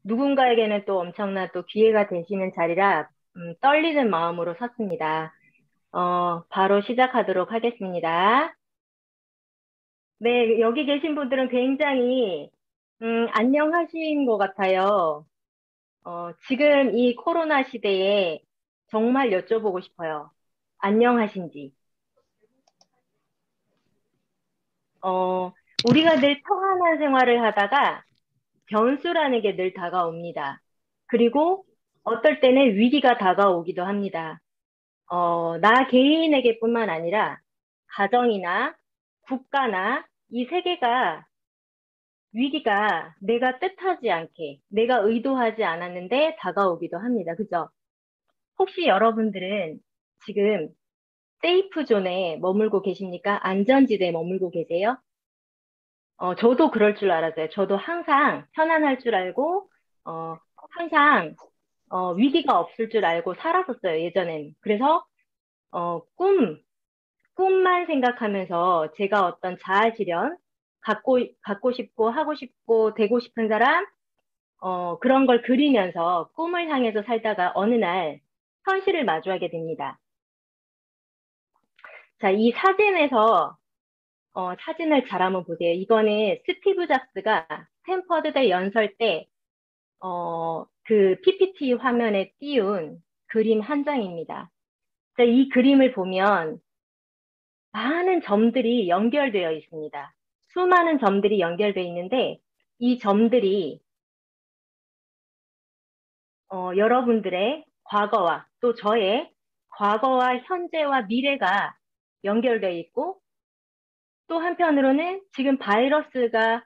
누군가에게는 또 엄청난 또 기회가 되시는 자리라 떨리는 마음으로 섰습니다. 바로 시작하도록 하겠습니다. 네, 여기 계신 분들은 굉장히 안녕하신 것 같아요. 지금 이 코로나 시대에 정말 여쭤보고 싶어요. 안녕하신지. 우리가 늘 평안한 생활을 하다가 변수라는 게 늘 다가옵니다. 그리고 어떨 때는 위기가 다가오기도 합니다. 나 개인에게뿐만 아니라 가정이나 국가나 이 세계가 위기가 내가 뜻하지 않게, 내가 의도하지 않았는데 다가오기도 합니다. 그죠? 혹시 여러분들은 지금 세이프 존에 머물고 계십니까? 안전지대에 머물고 계세요? 저도 그럴 줄 알았어요. 저도 항상 편안할 줄 알고, 항상, 위기가 없을 줄 알고 살았었어요, 예전엔. 그래서, 어, 꿈, 꿈만 생각하면서 제가 어떤 자아 실현, 갖고 싶고, 하고 싶고, 되고 싶은 사람, 그런 걸 그리면서 꿈을 향해서 살다가 어느 날 현실을 마주하게 됩니다. 자, 이 사진에서, 사진을 잘 한번 보세요. 이거는 스티브 잡스가 스탠퍼드대 연설 때, 그 PPT 화면에 띄운 그림 한 장입니다. 자, 이 그림을 보면 많은 점들이 연결되어 있습니다. 수많은 점들이 연결되어 있는데, 이 점들이 여러분들의 과거와 또 저의 과거와 현재와 미래가 연결되어 있고 또 한편으로는 지금 바이러스도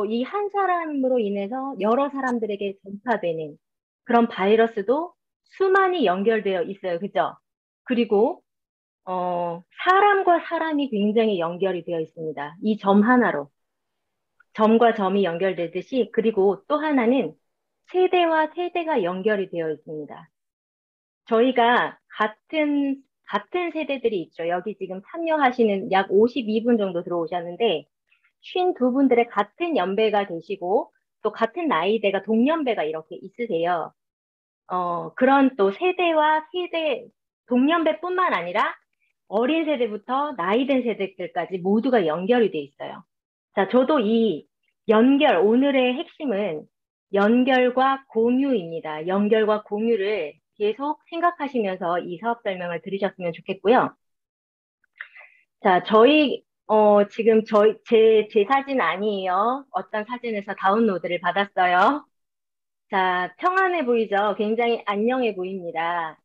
이 한 사람으로 인해서 여러 사람들에게 전파되는 그런 바이러스도 수많이 연결되어 있어요. 그죠? 그리고 사람과 사람이 굉장히 연결이 되어 있습니다. 이 점 하나로. 점과 점이 연결되듯이 그리고 또 하나는 세대와 세대가 연결이 되어 있습니다. 저희가 같은 세대들이 있죠. 여기 지금 참여하시는 약 52분 정도 들어오셨는데, 52분들의 같은 연배가 되시고, 또 같은 나이대가 동년배가 이렇게 있으세요. 그런 또 동년배뿐만 아니라 어린 세대부터 나이 든 세대들까지 모두가 연결이 돼 있어요. 자, 저도 이 오늘의 핵심은 연결과 공유입니다. 연결과 공유를 계속 생각하시면서 이 사업 설명을 들으셨으면 좋겠고요. 자, 지금 제 사진 아니에요. 어떤 사진에서 다운로드를 받았어요. 자, 평안해 보이죠? 굉장히 안녕해 보입니다.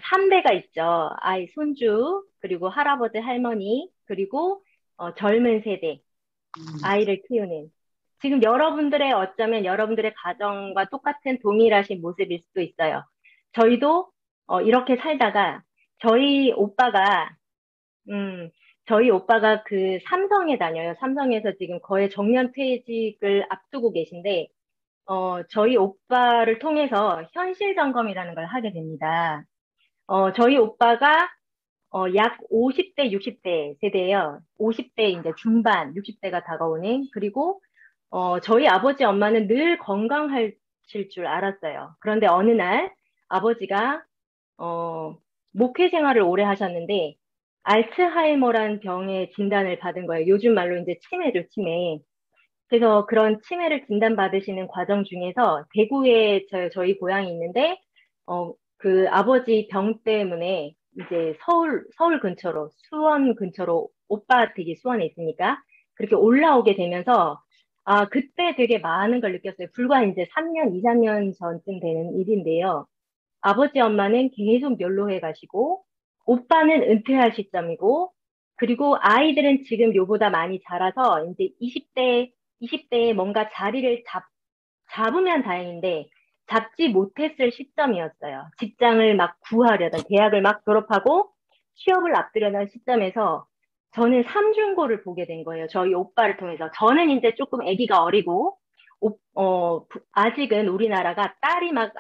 3대가 있죠. 손주, 그리고 할아버지, 할머니, 그리고 젊은 세대. 아이를 키우는. 지금 어쩌면 여러분들의 가정과 똑같은 동일하신 모습일 수도 있어요. 저희도 이렇게 살다가 저희 오빠가 음, 저희 오빠가 그 삼성에 다녀요. 삼성에서 지금 거의 정년 퇴직을 앞두고 계신데 저희 오빠를 통해서 현실 점검이라는 걸 하게 됩니다. 저희 오빠가 약 50대, 60대 세대예요. 50대 이제 중반, 60대가 다가오는. 그리고 저희 아버지, 엄마는 늘 건강하실 줄 알았어요. 그런데 어느 날 아버지가 어, 목회 생활을 오래 하셨는데 알츠하이머라는 병의 진단을 받은 거예요. 요즘 말로 이제 치매죠, 치매. 그래서 그런 치매를 진단받으시는 과정 중에서 대구에 저희 고향이 있는데, 그 아버지 병 때문에 이제 서울 근처로, 수원 근처로, 오빠 댁이 수원에 있으니까 그렇게 올라오게 되면서, 그때 되게 많은 걸 느꼈어요. 불과 이제 3년, 2, 3년 전쯤 되는 일인데요. 아버지, 엄마는 계속 연로해 가시고, 오빠는 은퇴할 시점이고, 그리고 아이들은 지금 요보다 많이 자라서 이제 20대에 뭔가 잡으면 다행인데, 잡지 못했을 시점이었어요. 직장을 막 구하려던, 대학을 막 졸업하고 취업을 앞두려던 시점에서 저는 삼중고를 보게 된 거예요. 저희 오빠를 통해서. 저는 이제 조금 아기가 어리고, 아직은 우리나라가 딸이 막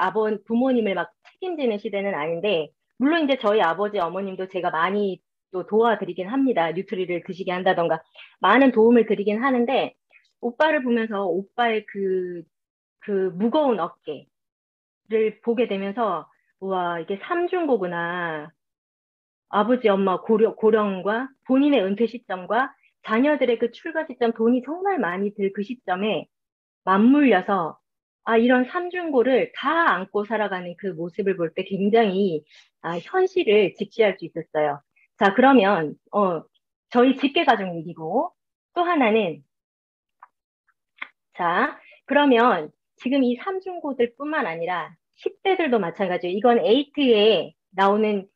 부모님을 막 책임지는 시대는 아닌데, 물론 이제 저희 아버지, 어머님도 제가 많이 또 도와드리긴 합니다. 뉴트리를 드시게 한다던가, 많은 도움을 드리긴 하는데, 오빠를 보면서 오빠의 그 무거운 어깨를 보게 되면서, 우와, 이게 삼중고구나. 아버지, 엄마 고령과 본인의 은퇴 시점과 자녀들의 그 출가 시점, 돈이 정말 많이 들 그 시점에 맞물려서, 아, 이런 삼중고를 다 안고 살아가는 그 모습을 볼 때 굉장히, 현실을 직시할 수 있었어요. 자, 그러면, 저희 직계가족 얘기고, 또 하나는, 자, 그러면 지금 이 삼중고들뿐만 아니라 10대들도 마찬가지예요. 이건 에이트에 나오는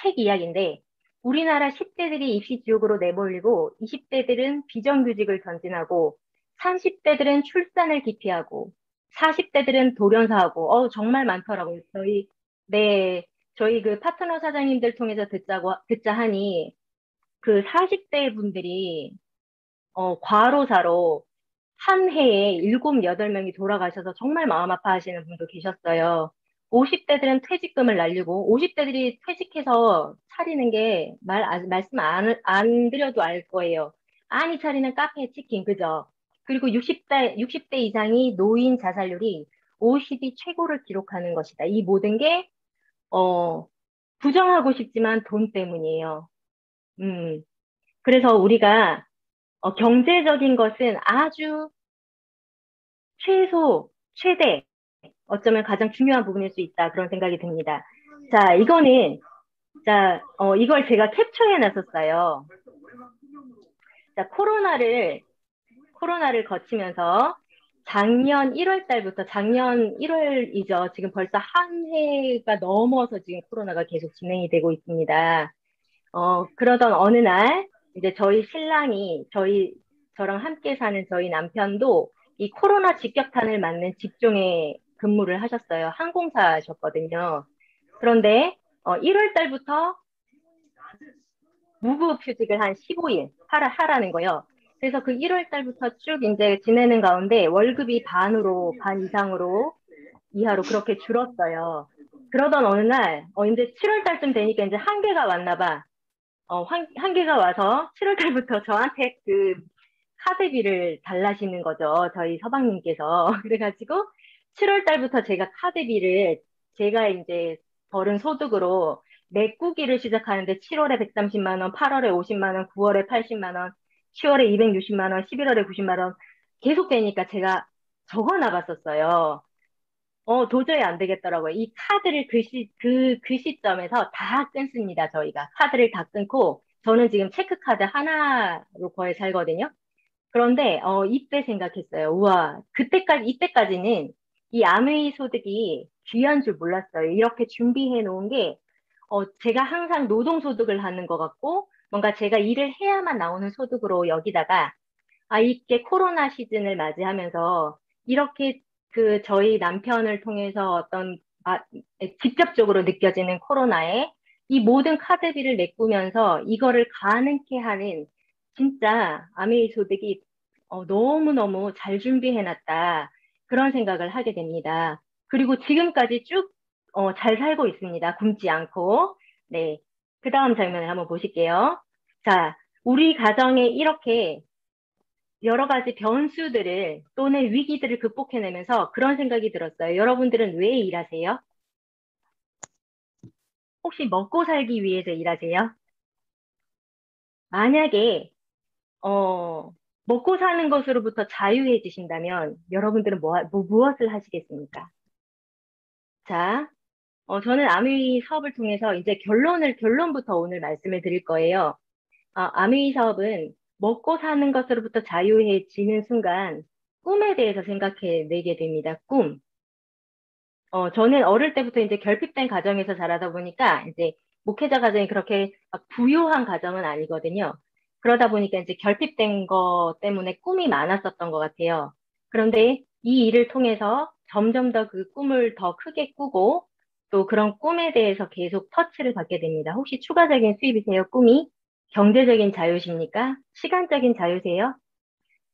책 이야기인데, 우리나라 10대들이 입시 지옥으로 내몰리고, 20대들은 비정규직을 전진하고, 30대들은 출산을 기피하고, 40대들은 돌연사하고, 정말 많더라고요. 네, 저희 그 파트너 사장님들 통해서 듣자 하니, 그 40대 분들이, 과로사로 한 해에 7, 8명이 돌아가셔서 정말 마음 아파하시는 분도 계셨어요. 50대들은 퇴직금을 날리고, 50대들이 퇴직해서 차리는 게 말씀 안 드려도 알 거예요. 아니 차리는 카페 치킨, 그죠? 그리고 60대 이상이 노인 자살률이 50이 최고를 기록하는 것이다. 이 모든 게, 어, 부정하고 싶지만 돈 때문이에요. 음, 그래서 우리가, 경제적인 것은 아주 최대, 어쩌면 가장 중요한 부분일 수 있다. 그런 생각이 듭니다. 자, 이걸 제가 캡처해 놨었어요. 자, 코로나를 거치면서 작년 1월이죠. 지금 벌써 한 해가 넘어서 지금 코로나가 계속 진행이 되고 있습니다. 그러던 어느 날, 이제 저랑 함께 사는 저희 남편도 이 코로나 직격탄을 맞는 직종에 근무를 하셨어요. 항공사셨거든요. 그런데, 1월 달부터 무급휴직을 한 15일 하라는 거요. 그래서 그 1월 달부터 쭉 이제 지내는 가운데 월급이 반 이상으로, 이하로 그렇게 줄었어요. 그러던 어느 날, 이제 7월 달쯤 되니까 이제 한계가 왔나 봐. 한계가 와서 7월 달부터 저한테 그 카드비를 달라시는 거죠. 저희 서방님께서. 그래가지고 7월 달부터 제가 이제 벌은 소득으로 메꾸기를 시작하는데 7월에 130만 원, 8월에 50만 원, 9월에 80만 원, 10월에 260만 원, 11월에 90만 원 계속 되니까 제가 적어 나갔었어요. 도저히 안 되겠더라고요. 이 카드를 그 시점에서 다 끊습니다, 저희가. 카드를 다 끊고, 저는 지금 체크카드 하나로 거의 살거든요. 그런데, 이때 생각했어요. 우와, 이때까지는 이 아메이 소득이 귀한 줄 몰랐어요. 이렇게 준비해 놓은 게, 제가 항상 노동소득을 하는 것 같고, 뭔가 제가 일을 해야만 나오는 소득으로 여기다가, 이게 코로나 시즌을 맞이하면서 이렇게 저희 남편을 통해서 직접적으로 느껴지는 코로나에 이 모든 카드비를 메꾸면서 이거를 가능케 하는 진짜 아메이 소득이 너무너무 잘 준비해놨다. 그런 생각을 하게 됩니다. 그리고 지금까지 쭉 잘 살고 있습니다. 굶지 않고. 네. 그 다음 장면을 한번 보실게요. 자, 우리 가정에 이렇게 여러 가지 변수들을 또는 위기들을 극복해내면서 그런 생각이 들었어요. 여러분들은 왜 일하세요? 혹시 먹고 살기 위해서 일하세요? 만약에 어, 먹고 사는 것으로부터 자유해지신다면 여러분들은 무엇을 하시겠습니까? 자, 저는 아뮤이 사업을 통해서 이제 결론부터 오늘 말씀을 드릴 거예요. 아뮤이 사업은 먹고 사는 것으로부터 자유해지는 순간 꿈에 대해서 생각해 내게 됩니다. 꿈. 저는 어릴 때부터 이제 결핍된 가정에서 자라다 보니까 이제 목회자 가정이 그렇게 막 부유한 가정은 아니거든요. 그러다 보니까 이제 결핍된 거 때문에 꿈이 많았었던 것 같아요. 그런데 이 일을 통해서 점점 더 그 꿈을 더 크게 꾸고 또 그런 꿈에 대해서 계속 터치를 받게 됩니다. 혹시 추가적인 수입이세요? 꿈이? 경제적인 자유십니까? 시간적인 자유세요?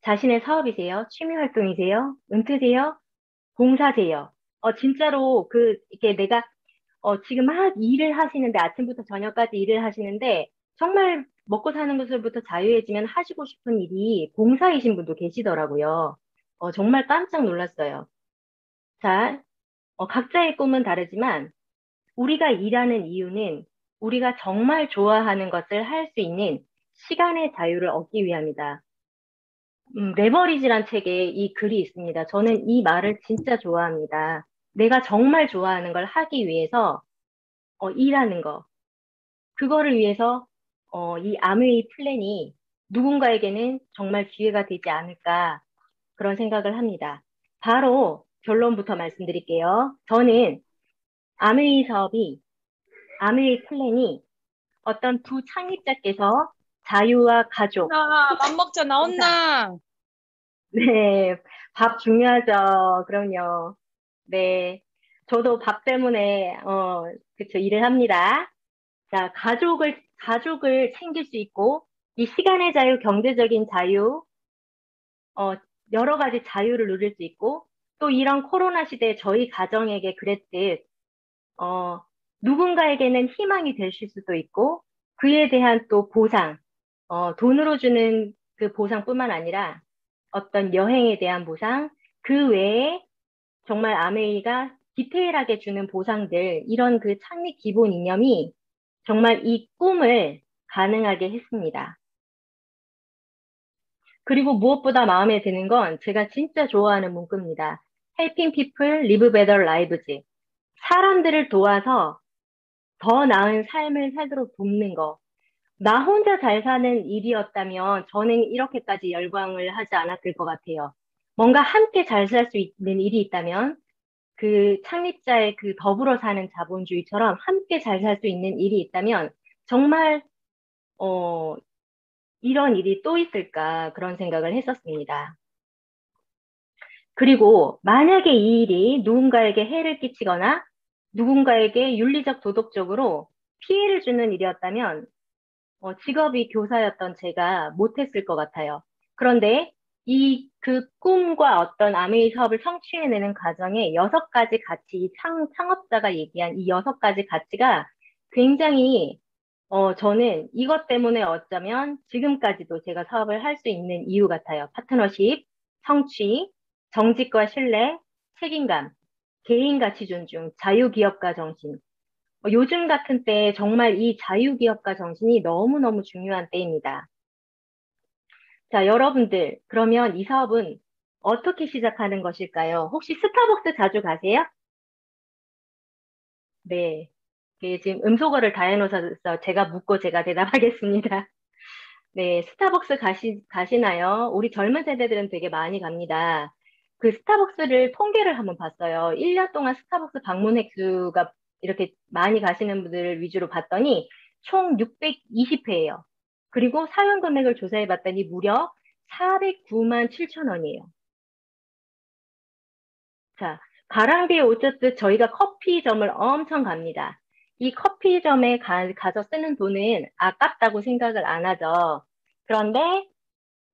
자신의 사업이세요? 취미 활동이세요? 은퇴세요? 봉사세요. 진짜로 이게 내가 지금 막 일을 하시는데 아침부터 저녁까지 일을 하시는데 정말 먹고 사는 것으로부터 자유해지면 하시고 싶은 일이 봉사이신 분도 계시더라고요. 정말 깜짝 놀랐어요. 자, 각자의 꿈은 다르지만 우리가 일하는 이유는 우리가 정말 좋아하는 것을 할 수 있는 시간의 자유를 얻기 위함이다. 레버리지란 책에 이 글이 있습니다. 저는 이 말을 진짜 좋아합니다. 내가 정말 좋아하는 걸 하기 위해서 일하는 거. 그거를 위해서 이 아메이 플랜이 누군가에게는 정말 기회가 되지 않을까 그런 생각을 합니다. 바로 결론부터 말씀드릴게요. 저는 아메이 사업이 아메이 플랜이 어떤 두 창립자께서 자유와 가족, 나, 밥 먹자 보상. 나온나? 네, 밥 중요하죠. 그럼요. 네, 저도 밥 때문에 그쵸 일을 합니다. 자, 가족을 챙길 수 있고 이 시간의 자유, 경제적인 자유, 어, 여러 가지 자유를 누릴 수 있고 또 이런 코로나 시대에 저희 가정에게 그랬듯 어, 누군가에게는 희망이 되실 수도 있고, 그에 대한 또 보상, 돈으로 주는 그 보상뿐만 아니라 어떤 여행에 대한 보상, 그 외에 정말 아메이가 디테일하게 주는 보상들, 이런 그 창립 기본 이념이 정말 이 꿈을 가능하게 했습니다. 그리고 무엇보다 마음에 드는 건 제가 진짜 좋아하는 문구입니다. Helping people live better lives. 사람들을 도와서 더 나은 삶을 살도록 돕는 거. 나 혼자 잘 사는 일이었다면 저는 이렇게까지 열광을 하지 않았을 것 같아요. 뭔가 함께 잘 살 수 있는 일이 있다면 그 창립자의 그 더불어 사는 자본주의처럼 함께 잘 살 수 있는 일이 있다면 정말 어, 이런 일이 또 있을까 그런 생각을 했었습니다. 그리고 만약에 이 일이 누군가에게 해를 끼치거나 누군가에게 윤리적 도덕적으로 피해를 주는 일이었다면 직업이 교사였던 제가 못했을 것 같아요. 그런데 이 그 꿈과 어떤 아메이 사업을 성취해내는 과정에 여섯 가지 가치, 창업자가 얘기한 이 여섯 가지 가치가 굉장히, 저는 이것 때문에 어쩌면 지금까지도 제가 사업을 할 수 있는 이유 같아요. 파트너십, 성취, 정직과 신뢰, 책임감, 개인 가치 존중, 자유기업가 정신, 요즘 같은 때에 정말 이 자유기업가 정신이 너무너무 중요한 때입니다. 자, 여러분들, 그러면 이 사업은 어떻게 시작하는 것일까요? 혹시 스타벅스 자주 가세요? 네. 지금 음소거를 다 해놓으셔서 제가 묻고 제가 대답하겠습니다. 네, 스타벅스 가시나요? 우리 젊은 세대들은 되게 많이 갑니다. 그 스타벅스를 통계를 한번 봤어요. 1년 동안 스타벅스 방문 횟수가 이렇게 많이 가시는 분들 위주로 봤더니 총 620회예요. 그리고 사용 금액을 조사해 봤더니 무려 409만 7천 원이에요. 자, 가랑비에 옷 젖듯 저희가 커피점을 엄청 갑니다. 이 커피점에 가서 쓰는 돈은 아깝다고 생각을 안 하죠. 그런데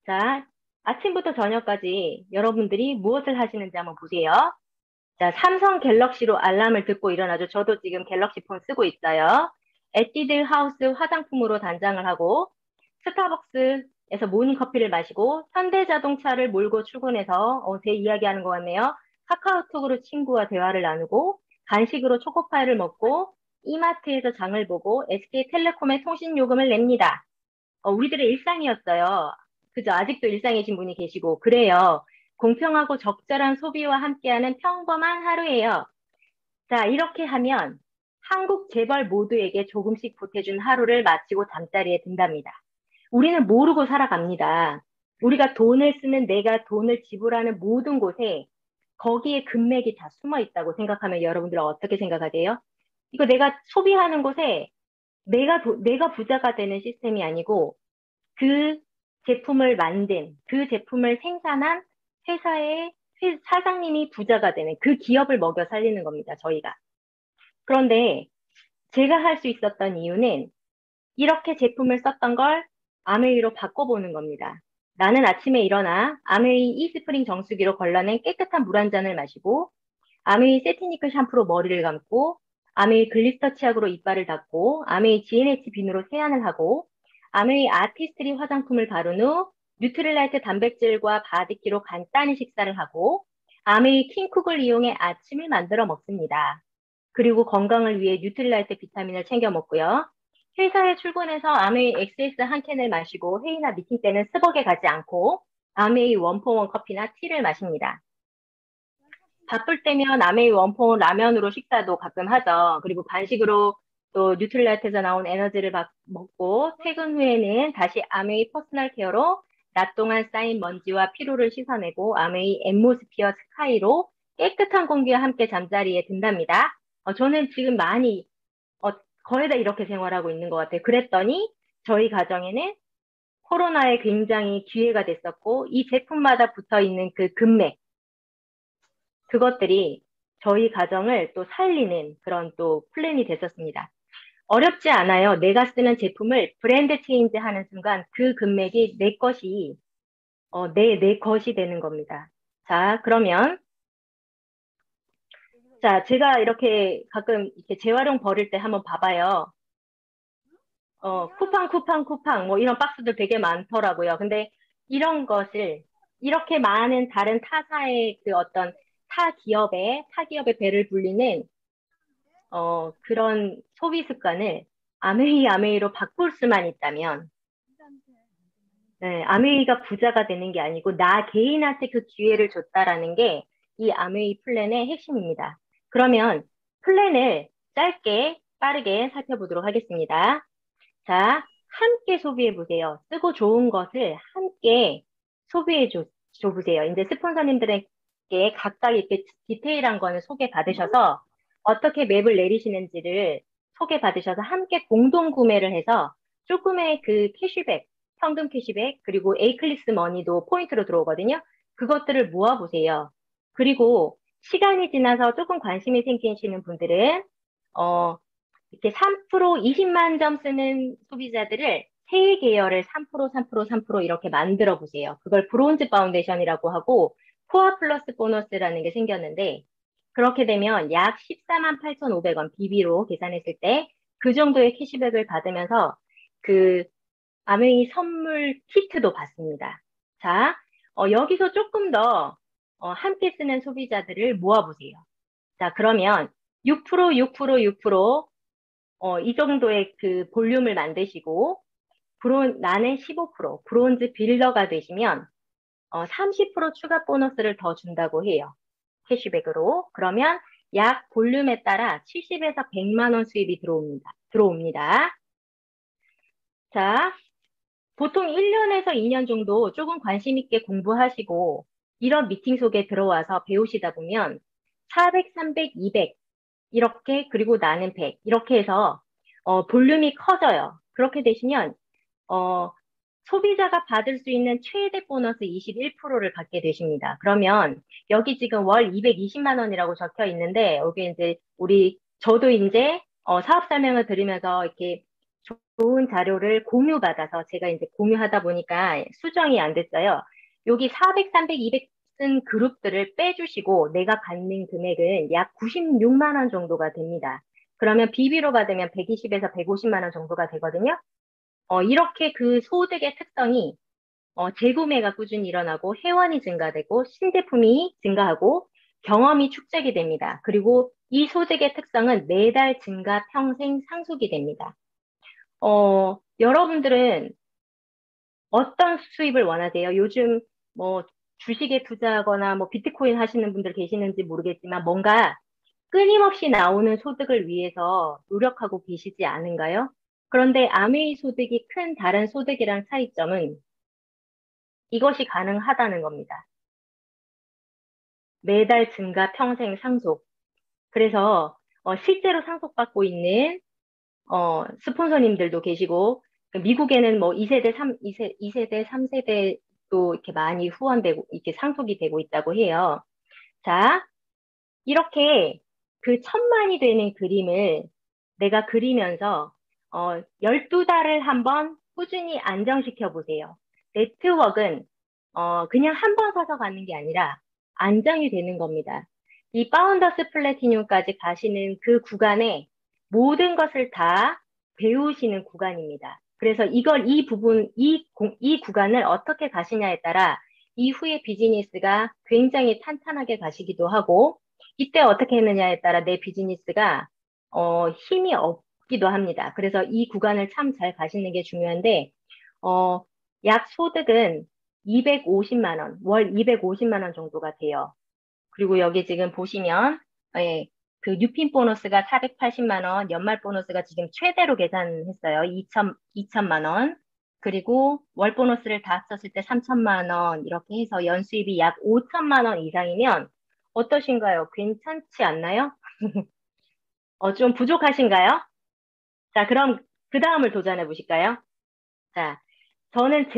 자, 아침부터 저녁까지 여러분들이 무엇을 하시는지 한번 보세요. 자, 삼성 갤럭시로 알람을 듣고 일어나죠. 저도 지금 갤럭시 폰 쓰고 있어요. 에뛰드 하우스 화장품으로 단장을 하고, 스타벅스에서 모닝 커피를 마시고, 현대자동차를 몰고 출근해서, 제 이야기 하는 것 같네요. 카카오톡으로 친구와 대화를 나누고, 간식으로 초코파이를 먹고, 이마트에서 장을 보고, SK텔레콤의 통신 요금을 냅니다. 우리들의 일상이었어요. 그죠? 아직도 일상이신 분이 계시고, 그래요. 공평하고 적절한 소비와 함께하는 평범한 하루예요. 자, 이렇게 하면 한국 재벌 모두에게 조금씩 보태준 하루를 마치고 잠자리에 든답니다. 우리는 모르고 살아갑니다. 우리가 돈을 쓰는 내가 돈을 지불하는 모든 곳에 거기에 금맥이 다 숨어 있다고 생각하면 여러분들은 어떻게 생각하세요? 이거 내가 소비하는 곳에 내가 부자가 되는 시스템이 아니고 그 제품을 만든, 그 제품을 생산한 회사의 사장님이 부자가 되는 그 기업을 먹여 살리는 겁니다, 저희가. 그런데 제가 할 수 있었던 이유는 이렇게 제품을 썼던 걸 아메이로 바꿔보는 겁니다. 나는 아침에 일어나 아메이 이스프링 정수기로 걸러낸 깨끗한 물 한 잔을 마시고 아메이 세티니크 샴푸로 머리를 감고 아메이 글리스터 치약으로 이빨을 닦고 아메이 GNH 비누로 세안을 하고 아메이 아티스트리 화장품을 바른 후 뉴트릴라이트 단백질과 바디키로 간단히 식사를 하고 아메이 킹쿡을 이용해 아침을 만들어 먹습니다. 그리고 건강을 위해 뉴트릴라이트 비타민을 챙겨 먹고요. 회사에 출근해서 아메이 XS 한 캔을 마시고 회의나 미팅 때는 스벅에 가지 않고 아메이 원포원 커피나 티를 마십니다. 바쁠 때면 아메이 원포원 라면으로 식사도 가끔 하죠. 그리고 간식으로 또 뉴트릴라이트에서 나온 에너지를 먹고 퇴근 후에는 다시 아메이 퍼스널 케어로 낮 동안 쌓인 먼지와 피로를 씻어내고 아메이 앰모스피어 스카이로 깨끗한 공기와 함께 잠자리에 든답니다. 저는 지금 많이 어, 거의 다 이렇게 생활하고 있는 것 같아요. 그랬더니 저희 가정에는 코로나에 굉장히 기회가 됐었고 이 제품마다 붙어 있는 그 금맥 그것들이 저희 가정을 또 살리는 그런 또 플랜이 됐었습니다. 어렵지 않아요. 내가 쓰는 제품을 브랜드 체인지 하는 순간 그 금맥이 내 것이 내 것이 되는 겁니다. 자, 그러면 자, 제가 이렇게 가끔 이렇게 재활용 버릴 때 한번 봐봐요. 쿠팡, 뭐 이런 박스들 되게 많더라고요. 근데 이런 것을, 이렇게 많은 다른 타사의 그 어떤 타 기업의 배를 불리는, 그런 소비 습관을 아메이로 바꿀 수만 있다면, 네, 아메이가 부자가 되는 게 아니고, 나 개인한테 그 기회를 줬다라는 게 이 아메이 플랜의 핵심입니다. 그러면 플랜을 짧게, 빠르게 살펴보도록 하겠습니다. 자, 함께 소비해 보세요. 쓰고 좋은 것을 함께 줘 보세요. 이제 스폰서님들에게 각각 이렇게 디테일한 거는 소개 받으셔서 어떻게 맵을 내리시는지를 소개 받으셔서 함께 공동 구매를 해서 조금의 그 캐시백, 현금 캐시백, 그리고 에이클리스 머니도 포인트로 들어오거든요. 그것들을 모아 보세요. 그리고 시간이 지나서 조금 관심이 생기시는 분들은 어, 이렇게 3%, 20만 점 쓰는 소비자들을 세 계열을 3% 이렇게 만들어 보세요. 그걸 브론즈 파운데이션이라고 하고 코어 플러스 보너스라는 게 생겼는데 그렇게 되면 약 14만 8,500원 BB로 계산했을 때 그 정도의 캐시백을 받으면서 그 아메이 선물 키트도 받습니다. 자, 여기서 조금 더 함께 쓰는 소비자들을 모아보세요. 자, 그러면 6%, 이 정도의 그 볼륨을 만드시고, 나는 15%, 브론즈 빌더가 되시면, 30% 추가 보너스를 더 준다고 해요. 캐시백으로. 그러면 약 볼륨에 따라 70에서 100만 원 수입이 들어옵니다. 자, 보통 1년에서 2년 정도 조금 관심 있게 공부하시고, 이런 미팅 속에 들어와서 배우시다 보면, 400, 300, 200, 이렇게, 그리고 나는 100, 이렇게 해서, 볼륨이 커져요. 그렇게 되시면, 어, 소비자가 받을 수 있는 최대 보너스 21%를 받게 되십니다. 그러면, 여기 지금 월 220만 원이라고 적혀 있는데, 여기 이제, 저도 이제, 사업 설명을 드리면서 이렇게 좋은 자료를 공유받아서 제가 이제 공유하다 보니까 수정이 안 됐어요. 여기 400, 300, 200 쓴 그룹들을 빼주시고 내가 받는 금액은 약 96만 원 정도가 됩니다. 그러면 비비로 받으면 120에서 150만 원 정도가 되거든요. 이렇게 그 소득의 특성이 재구매가 꾸준히 일어나고 회원이 증가되고 신제품이 증가하고 경험이 축적이 됩니다. 그리고 이 소득의 특성은 매달 증가 평생 상속이 됩니다. 여러분들은 어떤 수입을 원하세요? 요즘 뭐 주식에 투자하거나 뭐 비트코인 하시는 분들 계시는지 모르겠지만 뭔가 끊임없이 나오는 소득을 위해서 노력하고 계시지 않은가요? 그런데 아메이 소득이 큰 다른 소득이랑 차이점은 이것이 가능하다는 겁니다. 매달 증가 평생 상속. 그래서 실제로 상속받고 있는 스폰서님들도 계시고, 미국에는 뭐 2세대, 2세대, 3세대도 이렇게 많이 후원되고, 이렇게 상속이 되고 있다고 해요. 자, 이렇게 그 1,000만이 되는 그림을 내가 그리면서, 12달을 한번 꾸준히 안정시켜 보세요. 네트워크는, 그냥 한 번 사서 가는 게 아니라 안정이 되는 겁니다. 이 파운더스 플래티늄까지 가시는 그 구간에 모든 것을 다 배우시는 구간입니다. 그래서 이 구간을 어떻게 가시냐에 따라 이후에 비즈니스가 굉장히 탄탄하게 가시기도 하고, 이때 어떻게 했느냐에 따라 내 비즈니스가, 힘이 없기도 합니다. 그래서 이 구간을 참 잘 가시는 게 중요한데, 어, 약 소득은 250만 원, 월 250만 원 정도가 돼요. 그리고 여기 지금 보시면, 예, 그 뉴핀 보너스가 480만 원, 연말 보너스가 지금 최대로 계산했어요. 2천만 원. 그리고 월 보너스를 다 합쳤을 때 3천만 원, 이렇게 해서 연수입이 약 5천만 원 이상이면 어떠신가요? 괜찮지 않나요? 좀 부족하신가요? 자, 그럼 그 다음을 도전해 보실까요? 자, 저는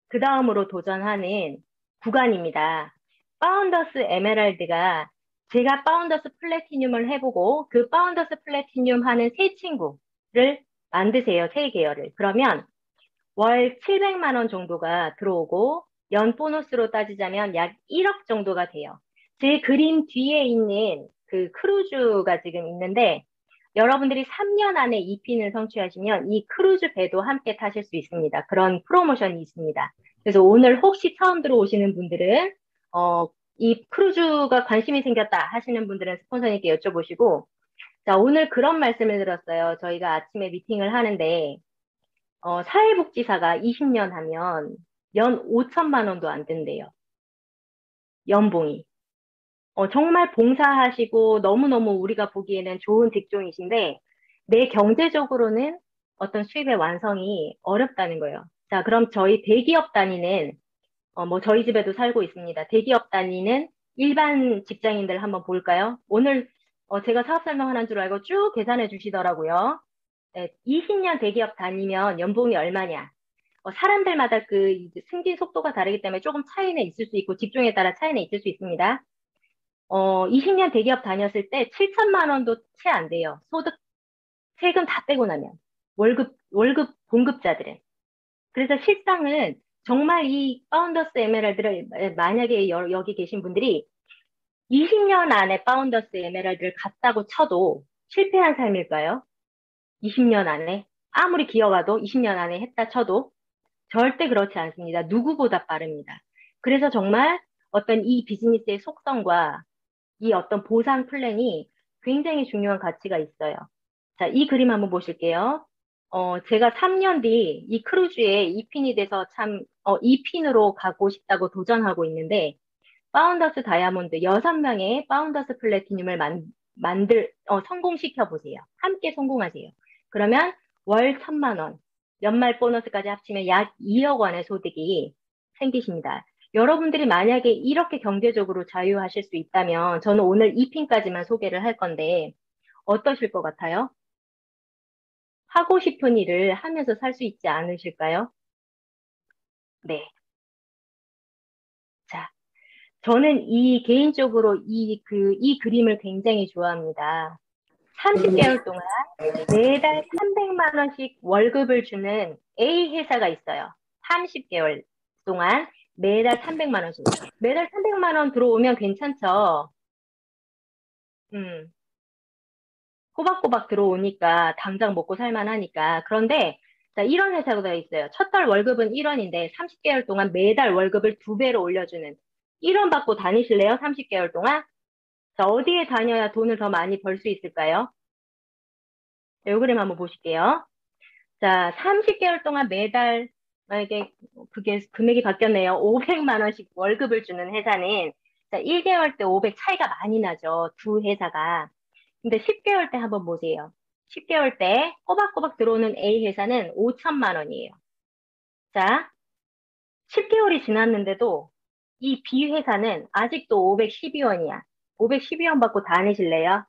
그 다음으로 도전하는 구간입니다. 파운더스 에메랄드가 제가 파운더스 플래티늄을 해보고 그 파운더스 플래티늄 하는 세 친구를 만드세요. 세 계열을. 그러면 월 700만 원 정도가 들어오고 연 보너스로 따지자면 약 1억 정도가 돼요. 제 그림 뒤에 있는 그 크루즈가 지금 있는데 여러분들이 3년 안에 이 핀을 성취하시면 이 크루즈 배도 함께 타실 수 있습니다. 그런 프로모션이 있습니다. 그래서 오늘 혹시 처음 들어오시는 분들은 이 크루즈가 관심이 생겼다 하시는 분들은 스폰서님께 여쭤보시고, 자, 오늘 그런 말씀을 들었어요. 저희가 아침에 미팅을 하는데 사회복지사가 20년 하면 연 5천만 원도 안 된대요. 연봉이. 정말 봉사하시고 너무너무 우리가 보기에는 좋은 직종이신데 내 경제적으로는 어떤 수입의 완성이 어렵다는 거예요. 자, 그럼 저희 대기업 다니는 뭐 저희 집에도 살고 있습니다. 대기업 다니는 일반 직장인들 한번 볼까요? 오늘 제가 사업 설명하는 줄 알고 쭉 계산해 주시더라고요. 네, 20년 대기업 다니면 연봉이 얼마냐? 사람들마다 그 이제 승진 속도가 다르기 때문에 조금 차이는 있을 수 있고 직종에 따라 차이는 있을 수 있습니다. 20년 대기업 다녔을 때 7천만 원도 채 안 돼요. 소득, 세금 다 빼고 나면. 월급 공급자들은. 그래서 실상은 정말 이 파운더스 에메랄드를 만약에 여기 계신 분들이 20년 안에 파운더스 에메랄드를 갔다고 쳐도 실패한 삶일까요? 20년 안에. 아무리 기어가도 20년 안에 했다 쳐도 절대 그렇지 않습니다. 누구보다 빠릅니다. 그래서 정말 어떤 이 비즈니스의 속성과 이 어떤 보상 플랜이 굉장히 중요한 가치가 있어요. 자, 이 그림 한번 보실게요. 제가 3년 뒤 이 크루즈에 2핀이 돼서 참, 2핀으로 가고 싶다고 도전하고 있는데, 파운더스 다이아몬드 6명의 파운더스 플래티늄을 성공시켜 보세요. 함께 성공하세요. 그러면 월 1천만 원, 연말 보너스까지 합치면 약 2억 원의 소득이 생기십니다. 여러분들이 만약에 이렇게 경제적으로 자유하실 수 있다면 저는 오늘 2핀까지만 소개를 할 건데 어떠실 것 같아요? 하고 싶은 일을 하면서 살 수 있지 않으실까요? 네. 자, 저는 개인적으로 이 그림을 굉장히 좋아합니다. 30개월 동안 매달 300만 원씩 월급을 주는 A 회사가 있어요. 30개월 동안 매달 300만 원씩. 매달 300만 원 들어오면 괜찮죠? 음, 꼬박꼬박 들어오니까 당장 먹고 살만하니까. 그런데 자, 이런 회사가 있어요. 첫 달 월급은 1원인데 30개월 동안 매달 월급을 2배로 올려주는 1원 받고 다니실래요? 30개월 동안? 자, 어디에 다녀야 돈을 더 많이 벌 수 있을까요? 요 그림 한번 보실게요. 자, 30개월 동안 매달, 만약에 그게 금액이 바뀌었네요. 500만 원씩 월급을 주는 회사는, 자, 1개월 때 500 차이가 많이 나죠. 두 회사가. 근데 10개월 때 한번 보세요. 10개월 때 꼬박꼬박 들어오는 A 회사는 5천만 원이에요. 자, 10개월이 지났는데도 이 B 회사는 아직도 512원이야. 512원 받고 다니실래요?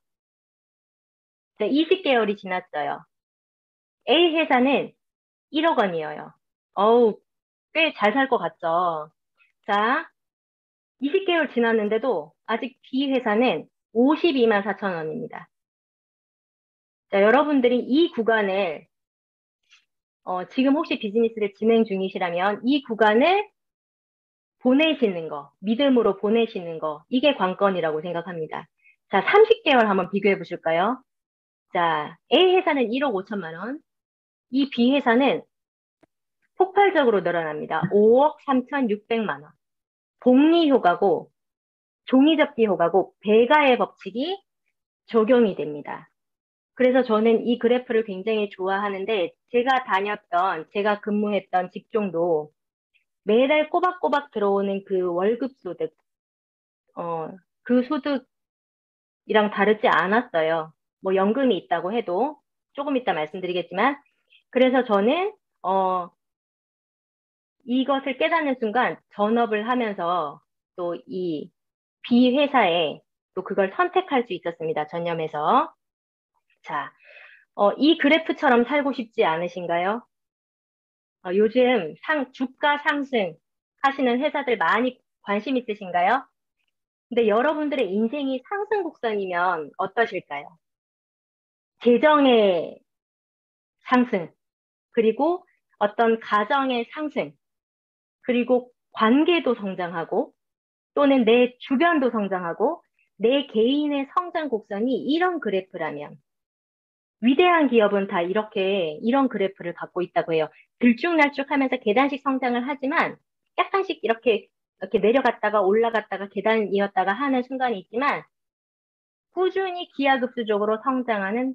자, 20개월이 지났어요. A 회사는 1억 원이에요. 어우, 꽤 잘 살 것 같죠? 자, 20개월 지났는데도 아직 B 회사는 52만 4천 원입니다. 자, 여러분들이 이 구간을, 지금 혹시 비즈니스를 진행 중이시라면 이 구간을 보내시는 거, 믿음으로 보내시는 거, 이게 관건이라고 생각합니다. 자, 30개월 한번 비교해 보실까요? 자, A 회사는 1억 5천만 원, 이 B회사는 폭발적으로 늘어납니다. 5억 3,600만 원. 복리 효과고, 종이접기 효과고, 배가의 법칙이 적용이 됩니다. 그래서 저는 이 그래프를 굉장히 좋아하는데, 제가 근무했던 직종도 매달 꼬박꼬박 들어오는 그 월급 소득, 그 소득이랑 다르지 않았어요. 뭐 연금이 있다고 해도 조금 이따 말씀드리겠지만, 그래서 저는, 이것을 깨닫는 순간 전업을 하면서 또 이 B 회사에 또 그걸 선택할 수 있었습니다. 전념해서. 자, 이 그래프처럼 살고 싶지 않으신가요? 요즘 주가 상승 하시는 회사들 많이 관심 있으신가요? 근데 여러분들의 인생이 상승 곡선이면 어떠실까요? 재정의 상승, 그리고 어떤 가정의 상승, 그리고 관계도 성장하고, 또는 내 주변도 성장하고, 내 개인의 성장 곡선이 이런 그래프라면, 위대한 기업은 다 이런 그래프를 갖고 있다고 해요. 들쭉날쭉 하면서 계단식 성장을 하지만, 약간씩 이렇게 내려갔다가 올라갔다가 계단이었다가 하는 순간이 있지만, 꾸준히 기하급수적으로 성장하는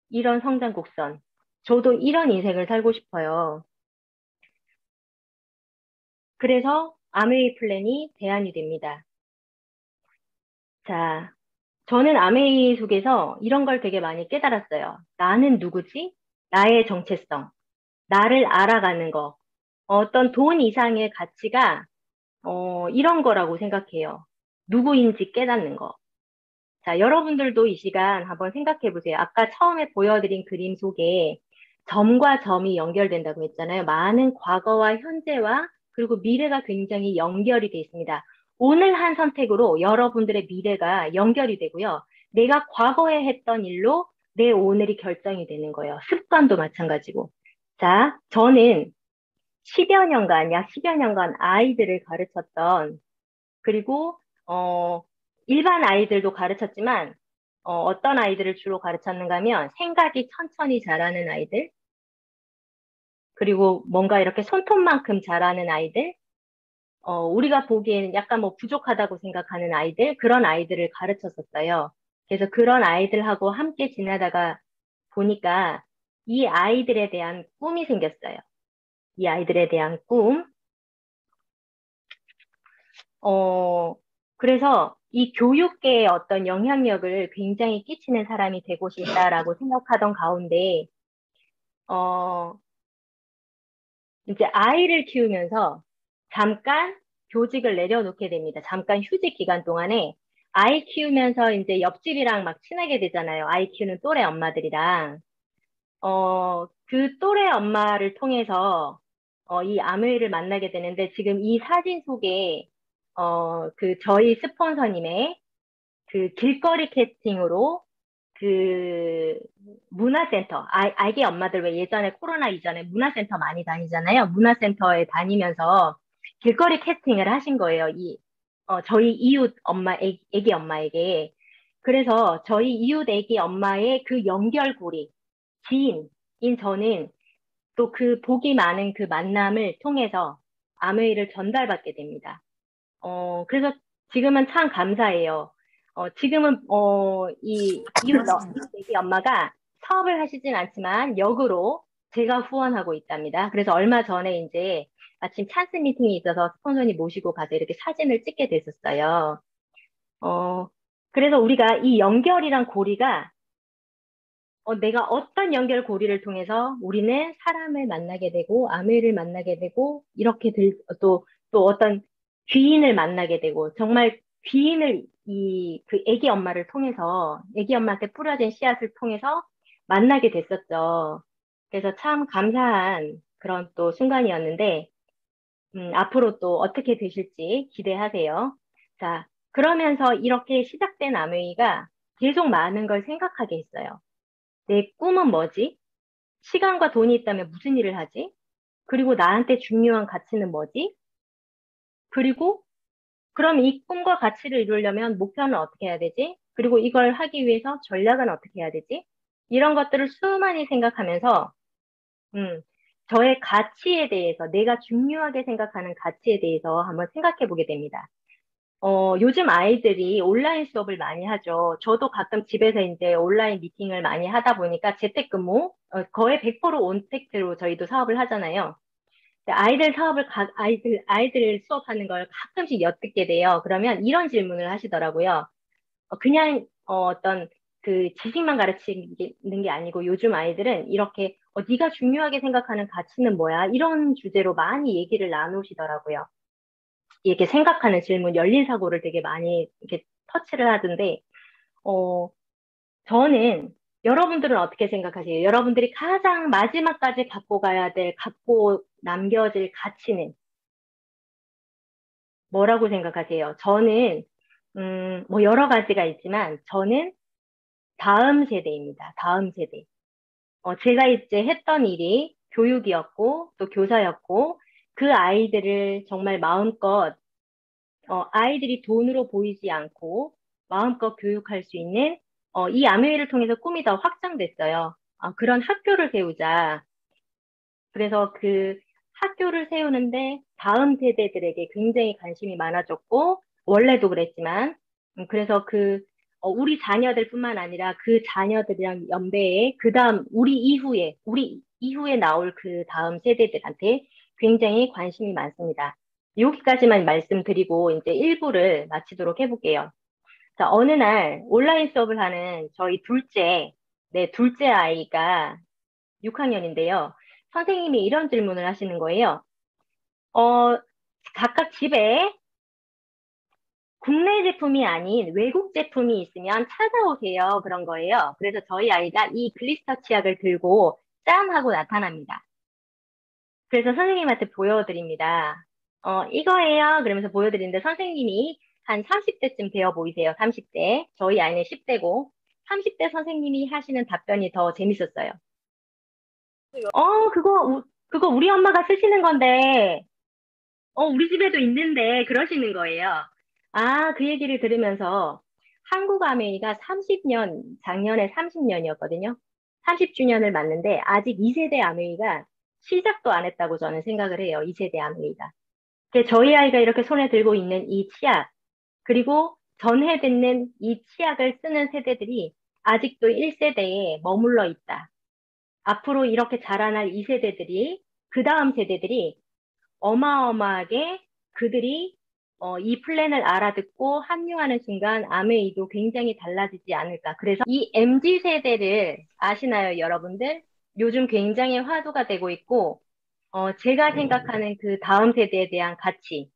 이런 성장 곡선. 저도 이런 인생을 살고 싶어요. 그래서 아메이 플랜이 대안이 됩니다. 자, 저는 아메이 속에서 이런 걸 되게 많이 깨달았어요. 나는 누구지? 나의 정체성, 나를 알아가는 거, 어떤 돈 이상의 가치가 이런 거라고 생각해요. 누구인지 깨닫는 거. 자, 여러분들도 이 시간 한번 생각해 보세요. 아까 처음에 보여드린 그림 속에 점과 점이 연결된다고 했잖아요. 많은 과거와 현재와 그리고 미래가 굉장히 연결이 돼 있습니다. 오늘 한 선택으로 여러분들의 미래가 연결이 되고요. 내가 과거에 했던 일로 내 오늘이 결정이 되는 거예요. 습관도 마찬가지고. 자, 저는 10여 년간 아이들을 가르쳤던, 그리고, 일반 아이들도 가르쳤지만, 어떤 아이들을 주로 가르쳤는가 하면 생각이 천천히 자라는 아이들, 그리고 뭔가 이렇게 손톱만큼 자라는 아이들, 우리가 보기에는 약간 뭐 부족하다고 생각하는 아이들, 그런 아이들을 가르쳤었어요. 그래서 그런 아이들하고 함께 지내다가 보니까 이 아이들에 대한 꿈이 생겼어요. 이 아이들에 대한 꿈. 어, 그래서 이 교육계에 어떤 영향력을 굉장히 끼치는 사람이 되고 싶다라고 생각하던 가운데, 어, 이제 아이를 키우면서 잠깐 교직을 내려놓게 됩니다. 잠깐 휴직 기간 동안에 아이 키우면서 이제 옆집이랑 막 친하게 되잖아요. 아이 키우는 또래 엄마들이랑. 그 또래 엄마를 통해서 이 아무이를 만나게 되는데 지금 이 사진 속에 그 저희 스폰서님의 그 길거리 캐스팅으로 그 문화센터, 아기 엄마들 왜 예전에 코로나 이전에 문화센터 많이 다니잖아요. 문화센터에 다니면서 길거리 캐스팅을 하신 거예요. 저희 이웃 엄마, 애기 엄마에게. 그래서 저희 이웃 애기 엄마의 그 연결고리, 지인인 저는 또 그 복이 많은 그 만남을 통해서 아메이를 전달받게 됩니다. 그래서 지금은 참 감사해요. 지금은, 이웃 애기 엄마가 사업을 하시진 않지만 역으로 제가 후원하고 있답니다. 그래서 얼마 전에 이제 마침 찬스 미팅이 있어서 스폰서님 모시고 가서 이렇게 사진을 찍게 됐었어요. 어, 그래서 우리가 이 연결이란 고리가 내가 어떤 연결고리를 통해서 우리는 사람을 만나게 되고, 아메를 만나게 되고, 또 어떤 귀인을 만나게 되고, 정말 귀인을 그 애기 엄마를 통해서, 애기 엄마한테 뿌려진 씨앗을 통해서 만나게 됐었죠. 그래서 참 감사한 그런 또 순간이었는데, 앞으로 또 어떻게 되실지 기대하세요. 자, 그러면서 이렇게 시작된 아메이가 계속 많은 걸 생각하게 했어요. 내 꿈은 뭐지? 시간과 돈이 있다면 무슨 일을 하지? 그리고 나한테 중요한 가치는 뭐지? 그리고 그럼 이 꿈과 가치를 이루려면 목표는 어떻게 해야 되지? 그리고 이걸 하기 위해서 전략은 어떻게 해야 되지? 이런 것들을 수많이 생각하면서 음, 저의 가치에 대해서, 내가 중요하게 생각하는 가치에 대해서 한번 생각해 보게 됩니다. 요즘 아이들이 온라인 수업을 많이 하죠. 저도 가끔 집에서 이제 온라인 미팅을 많이 하다 보니까 재택근무, 거의 100% 온택트로 저희도 사업을 하잖아요. 근데 아이들 수업하는 걸 가끔씩 엿듣게 돼요. 그러면 이런 질문을 하시더라고요. 그냥 어떤 그 지식만 가르치는 게 아니고 요즘 아이들은 이렇게 네가 중요하게 생각하는 가치는 뭐야? 이런 주제로 많이 얘기를 나누시더라고요. 이렇게 생각하는 질문, 열린 사고를 되게 많이 이렇게 터치를 하던데, 어, 저는 여러분들은 어떻게 생각하세요? 여러분들이 가장 마지막까지 갖고 가야 될, 갖고 남겨질 가치는 뭐라고 생각하세요? 저는, 뭐 여러 가지가 있지만, 저는 다음 세대입니다. 다음 세대. 제가 이제 했던 일이 교육이었고, 또 교사였고, 그 아이들을 정말 마음껏, 아이들이 돈으로 보이지 않고, 마음껏 교육할 수 있는, 이 아메이를 통해서 꿈이 더 확장됐어요. 그런 학교를 세우자. 그래서 그 학교를 세우는데 다음 세대들에게 굉장히 관심이 많아졌고, 원래도 그랬지만, 그래서 우리 자녀들뿐만 아니라 그 자녀들이랑 연배에, 우리 이후에 나올 그 다음 세대들한테 굉장히 관심이 많습니다. 여기까지만 말씀드리고, 이제 1부를 마치도록 해볼게요. 자, 어느 날 온라인 수업을 하는 저희 둘째 아이가 6학년인데요. 선생님이 이런 질문을 하시는 거예요. 어, 각각 집에 국내 제품이 아닌 외국 제품이 있으면 찾아오세요. 그런 거예요. 그래서 저희 아이가 이 글리스터 치약을 들고 짠 하고 나타납니다. 그래서 선생님한테 보여드립니다. 이거예요. 그러면서 보여드리는데 선생님이 한 30대쯤 되어 보이세요. 30대. 저희 아이는 10대고 30대 선생님이 하시는 답변이 더 재밌었어요. 그거 우리 엄마가 쓰시는 건데, 우리 집에도 있는데, 그러시는 거예요. 그 얘기를 들으면서 한국 아메이가 작년에 30년이었거든요. 30주년을 맞는데, 아직 2세대 아메이가 시작도 안 했다고 저는 생각을 해요. 2세대 아메이가. 저희 아이가 이렇게 손에 들고 있는 이 치약, 그리고 전해 듣는 이 치약을 쓰는 세대들이 아직도 1세대에 머물러 있다. 앞으로 이렇게 자라날 2세대들이, 그 다음 세대들이 어마어마하게 그들이 이 플랜을 알아듣고 합류하는 순간 아메이도 굉장히 달라지지 않을까. 그래서 이 MZ 세대를 아시나요, 여러분들? 요즘 굉장히 화두가 되고 있고, 제가 생각하는 그 다음 세대에 대한 가치,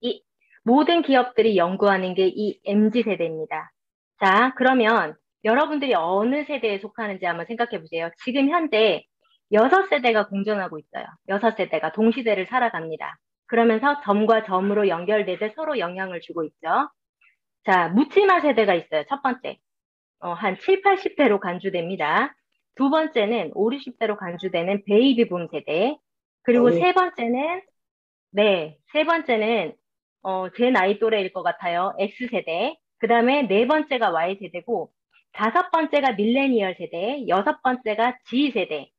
이 모든 기업들이 연구하는 게 이 MZ 세대입니다. 자, 그러면 여러분들이 어느 세대에 속하는지 한번 생각해 보세요. 지금 현재 6세대가 공존하고 있어요. 6세대가 동시대를 살아갑니다. 그러면서 점과 점으로 연결되듯 서로 영향을 주고 있죠. 자, 묻지마 세대가 있어요. 첫 번째. 한 7, 80대로 간주됩니다. 두 번째는 5, 60대로 간주되는 베이비붐 세대. 그리고 오, 세 번째는 네, 세 번째는, 제 나이 또래일 것 같아요. X세대. 그 다음에 네 번째가 Y세대고, 다섯 번째가 밀레니얼 세대, 여섯 번째가 G세대.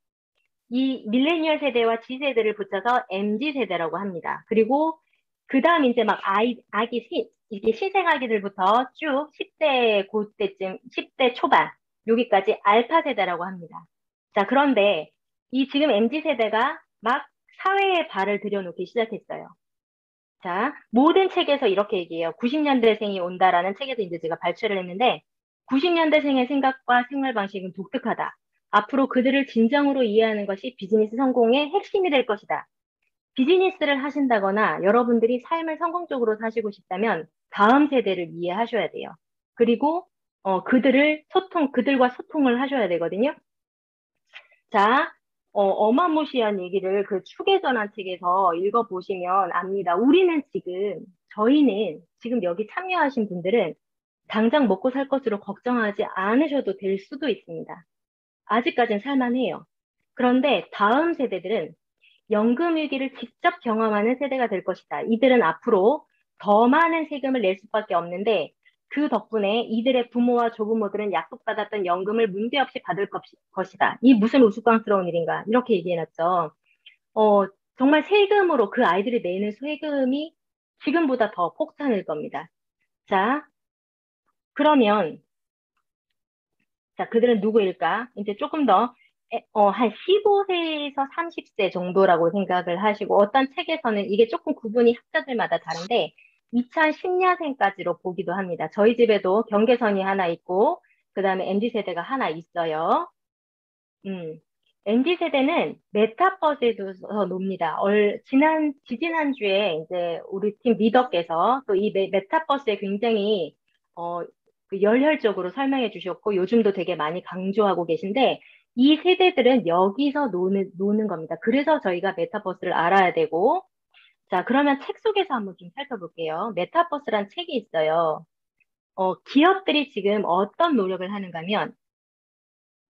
이 밀레니얼 세대와 G세대를 붙여서 MZ세대라고 합니다. 그리고, 그 다음 이제 막 이게 신생아기들부터 쭉 10대 그때쯤, 10대 초반, 여기까지 알파 세대라고 합니다. 자, 그런데 이 지금 MZ세대가 막 사회에 발을 들여놓기 시작했어요. 자, 모든 책에서 이렇게 얘기해요. 90년대생이 온다라는 책에서 이제 제가 발췌를 했는데, 90년대생의 생각과 생활 방식은 독특하다. 앞으로 그들을 진정으로 이해하는 것이 비즈니스 성공의 핵심이 될 것이다. 비즈니스를 하신다거나 여러분들이 삶을 성공적으로 사시고 싶다면 다음 세대를 이해하셔야 돼요. 그리고 그들과 소통을 하셔야 되거든요. 자, 어마무시한 얘기를 그 축에전환 책에서 읽어보시면 압니다. 저희는 지금 여기 참여하신 분들은 당장 먹고 살 것으로 걱정하지 않으셔도 될 수도 있습니다. 아직까진 살만해요. 그런데 다음 세대들은 연금 위기를 직접 경험하는 세대가 될 것이다. 이들은 앞으로 더 많은 세금을 낼 수밖에 없는데 그 덕분에 이들의 부모와 조부모들은 약속받았던 연금을 문제없이 받을 것이다. 이 무슨 우스꽝스러운 일인가. 이렇게 얘기해놨죠. 어, 정말 세금으로 그 아이들이 내는 세금이 지금보다 더 폭탄일 겁니다. 자, 그러면, 자, 그들은 누구일까? 이제 조금 더, 한 15세에서 30세 정도라고 생각을 하시고, 어떤 책에서는 이게 조금 구분이 학자들마다 다른데, 2010년생까지로 보기도 합니다. 저희 집에도 경계선이 하나 있고, 그 다음에 MZ세대가 하나 있어요. 음. MZ세대는 메타버스에서 놉니다. 지지난주에 이제 우리 팀 리더께서 또 이 메타버스에 굉장히, 어, 그 열혈적으로 설명해 주셨고, 요즘도 되게 많이 강조하고 계신데, 이 세대들은 여기서 노는 겁니다. 그래서 저희가 메타버스를 알아야 되고, 자, 그러면 책 속에서 한번 좀 살펴볼게요. 메타버스란 책이 있어요. 기업들이 지금 어떤 노력을 하는가 하면,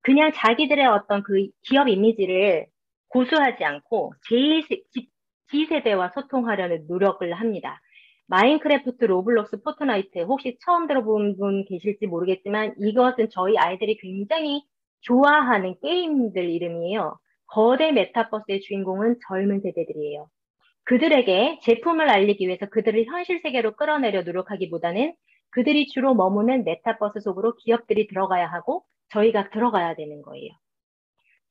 그냥 자기들의 어떤 그 기업 이미지를 고수하지 않고 G세대와 소통하려는 노력을 합니다. 마인크래프트, 로블록스, 포트나이트 혹시 처음 들어본 분 계실지 모르겠지만 이것은 저희 아이들이 굉장히 좋아하는 게임들 이름이에요. 거대 메타버스의 주인공은 젊은 세대들이에요. 그들에게 제품을 알리기 위해서 그들을 현실 세계로 끌어내려 노력하기보다는 그들이 주로 머무는 메타버스 속으로 기업들이 들어가야 하고 저희가 들어가야 되는 거예요.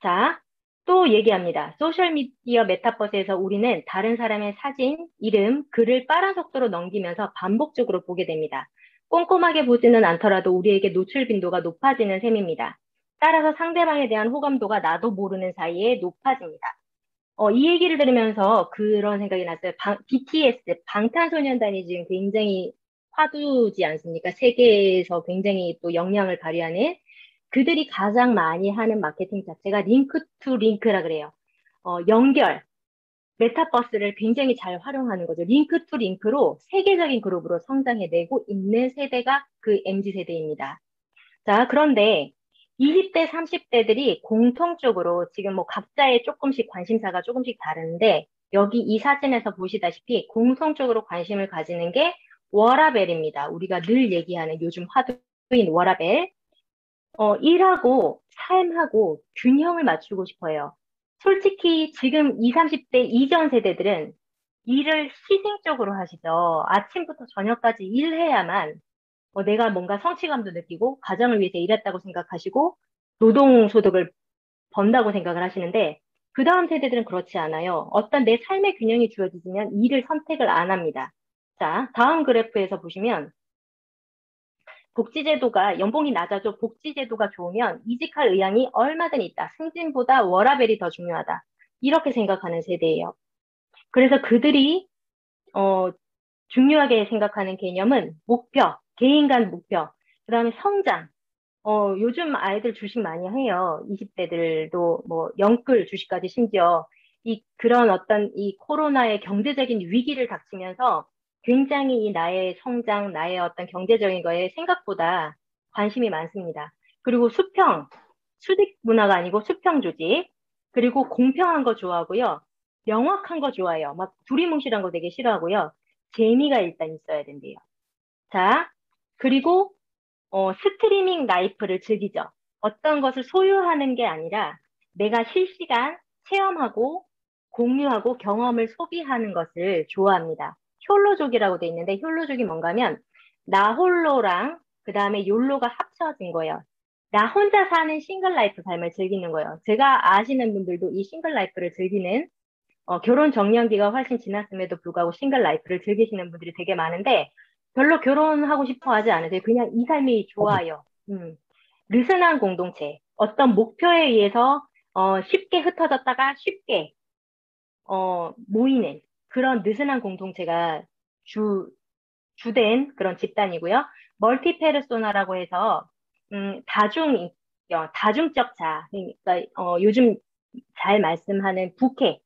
자, 또 얘기합니다. 소셜미디어 메타버스에서 우리는 다른 사람의 사진, 이름, 글을 빠른 속도로 넘기면서 반복적으로 보게 됩니다. 꼼꼼하게 보지는 않더라도 우리에게 노출 빈도가 높아지는 셈입니다. 따라서 상대방에 대한 호감도가 나도 모르는 사이에 높아집니다. 이 얘기를 들으면서 그런 생각이 났어요. BTS, 방탄소년단이 지금 굉장히 화두지 않습니까? 세계에서 굉장히 또 영향을 발휘하는 그들이 가장 많이 하는 마케팅 자체가 링크 투 링크라 그래요. 연결, 메타버스를 굉장히 잘 활용하는 거죠. 링크 투 링크로 세계적인 그룹으로 성장해내고 있는 세대가 그 MZ 세대입니다. 자, 그런데 20대, 30대들이 공통적으로 지금 뭐 각자의 조금씩 관심사가 조금씩 다른데 여기 이 사진에서 보시다시피 공통적으로 관심을 가지는 게 워라밸입니다. 우리가 늘 얘기하는 요즘 화두인 워라밸. 일하고 삶하고 균형을 맞추고 싶어요. 솔직히 지금 20, 30대 이전 세대들은 일을 희생적으로 하시죠. 아침부터 저녁까지 일해야만 내가 뭔가 성취감도 느끼고 가정을 위해서 일했다고 생각하시고 노동소득을 번다고 생각을 하시는데 그 다음 세대들은 그렇지 않아요. 어떤 내 삶의 균형이 주어지면 일을 선택을 안 합니다. 자, 다음 그래프에서 보시면 복지제도가 연봉이 낮아져 복지제도가 좋으면 이직할 의향이 얼마든 있다. 승진보다 워라밸이 더 중요하다. 이렇게 생각하는 세대예요. 그래서 그들이 어, 중요하게 생각하는 개념은 목표, 개인 간 목표, 그다음에 성장. 요즘 아이들 주식 많이 해요. 20대들도 뭐 영끌 주식까지 심지어 그런 어떤 이 코로나의 경제적인 위기를 닥치면서 굉장히 이 나의 성장, 나의 어떤 경제적인 거에 생각보다 관심이 많습니다. 그리고 수직 문화가 아니고 수평 조직, 그리고 공평한 거 좋아하고요. 명확한 거 좋아해요. 막 두리뭉실한 거 되게 싫어하고요. 재미가 일단 있어야 된대요. 자, 그리고 스트리밍 라이프를 즐기죠. 어떤 것을 소유하는 게 아니라 내가 실시간 체험하고 공유하고 경험을 소비하는 것을 좋아합니다. 욜로족이라고 돼 있는데 욜로족이 뭔가 하면 나 홀로랑 그 다음에 욜로가 합쳐진 거예요. 나 혼자 사는 싱글 라이프 삶을 즐기는 거예요. 제가 아시는 분들도 이 싱글 라이프를 즐기는 결혼 정년기가 훨씬 지났음에도 불구하고 싱글 라이프를 즐기시는 분들이 되게 많은데 별로 결혼하고 싶어 하지 않으세요. 그냥 이 삶이 좋아요. 느슨한 공동체. 어떤 목표에 의해서 쉽게 흩어졌다가 쉽게 모이는 그런 느슨한 공동체가 주된 그런 집단이고요. 멀티페르소나라고 해서 다중적 자, 그러니까 요즘 잘 말씀하는 부캐,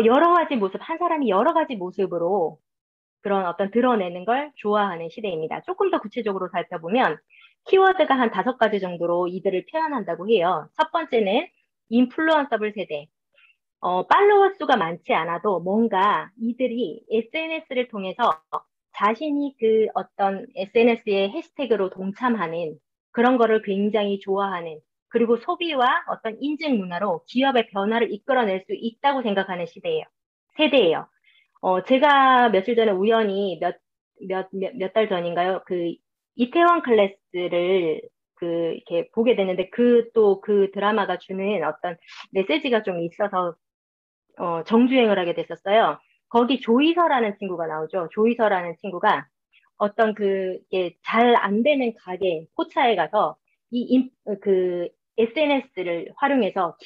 여러 가지 모습, 한 사람이 여러 가지 모습으로 그런 어떤 드러내는 걸 좋아하는 시대입니다. 조금 더 구체적으로 살펴보면 키워드가 한 5가지 정도로 이들을 표현한다고 해요. 첫 번째는 인플루언서블 세대. 팔로워 수가 많지 않아도 뭔가 이들이 SNS를 통해서 자신이 그 어떤 SNS의 해시태그로 동참하는 그런 거를 굉장히 좋아하는 그리고 소비와 어떤 인증 문화로 기업의 변화를 이끌어낼 수 있다고 생각하는 시대예요. 세대예요. 제가 며칠 전에 우연히 몇 달 전인가요? 그 이태원 클래스를 이렇게 보게 됐는데 또 그 드라마가 주는 어떤 메시지가 좀 있어서 정주행을 하게 됐었어요. 거기 조이서라는 친구가 나오죠. 조이서라는 친구가 어떤 잘 안 되는 가게, 포차에 가서 그 SNS를 활용해서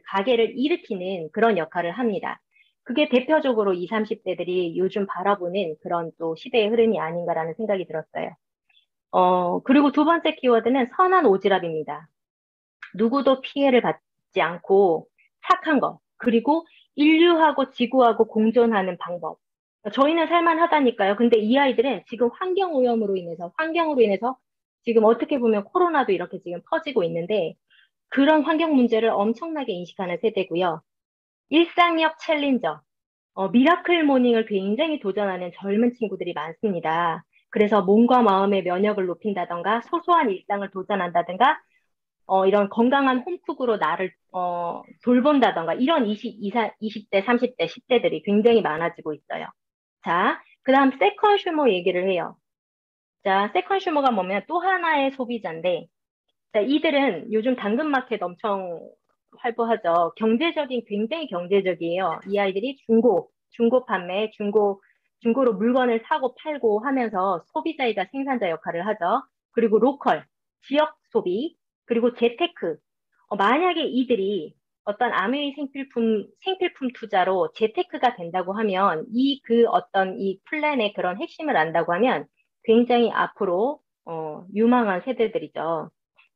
가게를 일으키는 그런 역할을 합니다. 그게 대표적으로 20, 30대들이 요즘 바라보는 그런 또 시대의 흐름이 아닌가라는 생각이 들었어요. 그리고 두 번째 키워드는 선한 오지랖입니다. 누구도 피해를 받지 않고 착한 것, 그리고 인류하고 지구하고 공존하는 방법. 저희는 살만하다니까요. 근데 이 아이들은 지금 환경으로 인해서 지금 어떻게 보면 코로나도 이렇게 지금 퍼지고 있는데 그런 환경 문제를 엄청나게 인식하는 세대고요. 일상력 챌린저, 미라클 모닝을 굉장히 도전하는 젊은 친구들이 많습니다. 그래서 몸과 마음의 면역을 높인다던가 소소한 일상을 도전한다던가 이런 건강한 홈쿡으로 나를 돌본다던가 이런 20대, 30대, 10대들이 굉장히 많아지고 있어요. 자, 그 다음 세컨슈머 얘기를 해요. 자, 세컨슈머가 뭐냐면 또 하나의 소비자인데 자, 이들은 요즘 당근마켓 엄청 활보하죠. 굉장히 경제적이에요. 이 아이들이 중고 판매, 중고로 물건을 사고 팔고 하면서 소비자이자 생산자 역할을 하죠. 그리고 지역 소비, 그리고 재테크. 만약에 이들이 어떤 아메이 생필품 투자로 재테크가 된다고 하면 어떤 이 플랜의 그런 핵심을 안다고 하면 굉장히 앞으로 유망한 세대들이죠.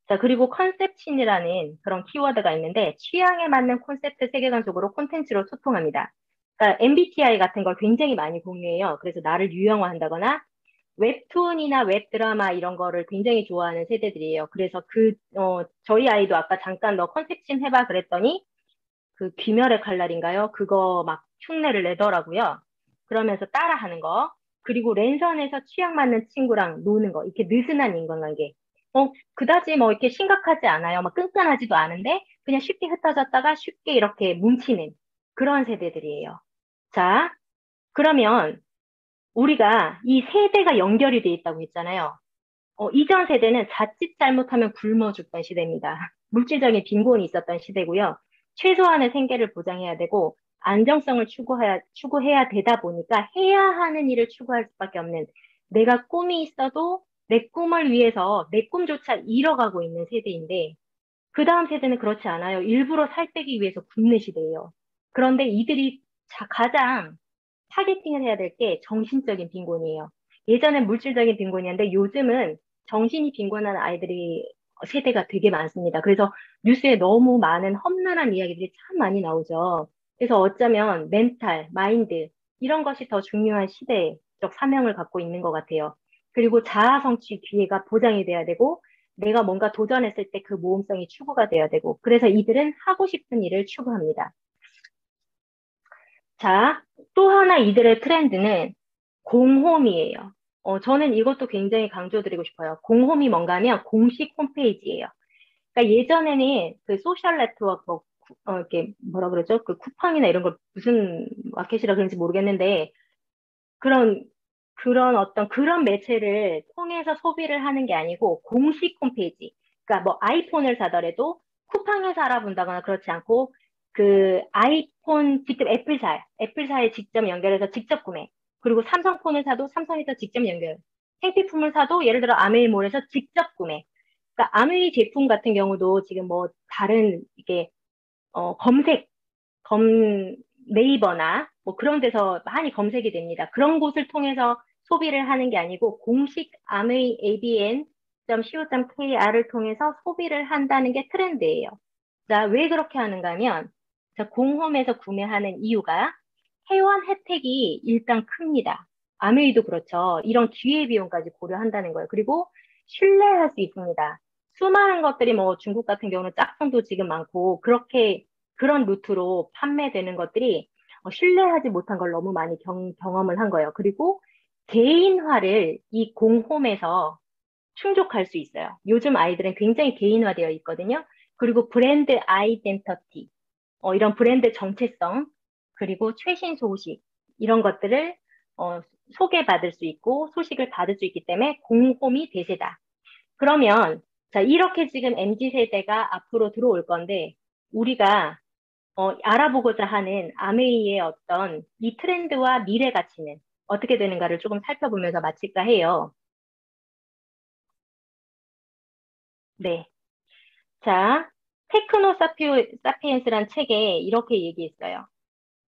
자, 그리고 컨셉친이라는 그런 키워드가 있는데 취향에 맞는 콘셉트 세계관 속으로 콘텐츠로 소통합니다. 그러니까 MBTI 같은 걸 굉장히 많이 공유해요. 그래서 나를 유형화한다거나 웹툰이나 웹드라마 이런 거를 굉장히 좋아하는 세대들이에요. 그래서 저희 아이도 아까 잠깐 너 컨셉친 해봐 그랬더니 그 귀멸의 칼날인가요? 그거 막 흉내를 내더라고요. 그러면서 따라하는 거. 그리고 랜선에서 취향 맞는 친구랑 노는 거. 이렇게 느슨한 인간관계. 그다지 뭐 이렇게 심각하지 않아요. 막 끈끈하지도 않은데 그냥 쉽게 흩어졌다가 쉽게 이렇게 뭉치는 그런 세대들이에요. 자, 그러면 우리가 이 세대가 연결이 돼 있다고 했잖아요. 이전 세대는 자칫 잘못하면 굶어 죽던 시대입니다. 물질적인 빈곤이 있었던 시대고요. 최소한의 생계를 보장해야 되고, 안정성을 추구해야 되다 보니까 해야 하는 일을 추구할 수밖에 없는 내가 꿈이 있어도 내 꿈을 위해서 내 꿈조차 잃어가고 있는 세대인데, 그 다음 세대는 그렇지 않아요. 일부러 살 빼기 위해서 굶는 시대예요. 그런데 이들이 가장 타겟팅을 해야 될 게 정신적인 빈곤이에요. 예전엔 물질적인 빈곤이었는데 요즘은 정신이 빈곤한 세대가 되게 많습니다. 그래서 뉴스에 너무 많은 험난한 이야기들이 참 많이 나오죠. 그래서 어쩌면 마인드, 이런 것이 더 중요한 시대적 사명을 갖고 있는 것 같아요. 그리고 자아 성취 기회가 보장이 돼야 되고, 내가 뭔가 도전했을 때 그 모험성이 추구가 돼야 되고, 그래서 이들은 하고 싶은 일을 추구합니다. 자, 또 하나 이들의 트렌드는 공홈이에요. 저는 이것도 굉장히 강조드리고 싶어요. 공홈이 뭔가 하면 공식 홈페이지예요. 그러니까 예전에는 그 소셜 네트워크, 이렇게 뭐라 그러죠? 그 쿠팡이나 이런 걸 무슨 마켓이라 그런지 모르겠는데, 그런, 그런 매체를 통해서 소비를 하는 게 아니고 공식 홈페이지. 그러니까 뭐 아이폰을 사더라도 쿠팡에서 알아본다거나 그렇지 않고 그 아이폰 직접 애플사에 직접 연결해서 직접 구매. 그리고 삼성폰을 사도 삼성에서 직접 연결. 생필품을 사도 예를 들어 아메이몰에서 직접 구매. 그러니까 아메이 제품 같은 경우도 지금 뭐 다른 이게 검색 검, 네이버나 뭐 그런 데서 많이 검색이 됩니다. 그런 곳을 통해서 소비를 하는 게 아니고 공식 amazon.co.kr을 통해서 소비를 한다는 게 트렌드예요. 자, 왜 그렇게 하는가 하면 자, 공홈에서 구매하는 이유가 회원 혜택이 일단 큽니다. 아메이도 그렇죠. 이런 기회비용까지 고려한다는 거예요. 그리고 신뢰할 수 있습니다. 수많은 것들이 뭐 중국 같은 경우는 짝퉁도 지금 많고 그런 루트로 판매되는 것들이 신뢰하지 못한 걸 너무 많이 경험을 한 거예요. 그리고 개인화를 이 공홈에서 충족할 수 있어요. 요즘 아이들은 굉장히 개인화되어 있거든요. 그리고 브랜드 아이덴티티, 이런 브랜드 정체성, 그리고 최신 소식, 이런 것들을 어, 소개받을 수 있고 소식을 받을 수 있기 때문에 공홈이 대세다. 그러면 자, 이렇게 지금 MZ 세대가 앞으로 들어올 건데 우리가 알아보고자 하는 아메이의 어떤 이 트렌드와 미래 가치는 어떻게 되는가를 조금 살펴보면서 마칠까 해요. 네. 자, 사피엔스란 책에 이렇게 얘기했어요.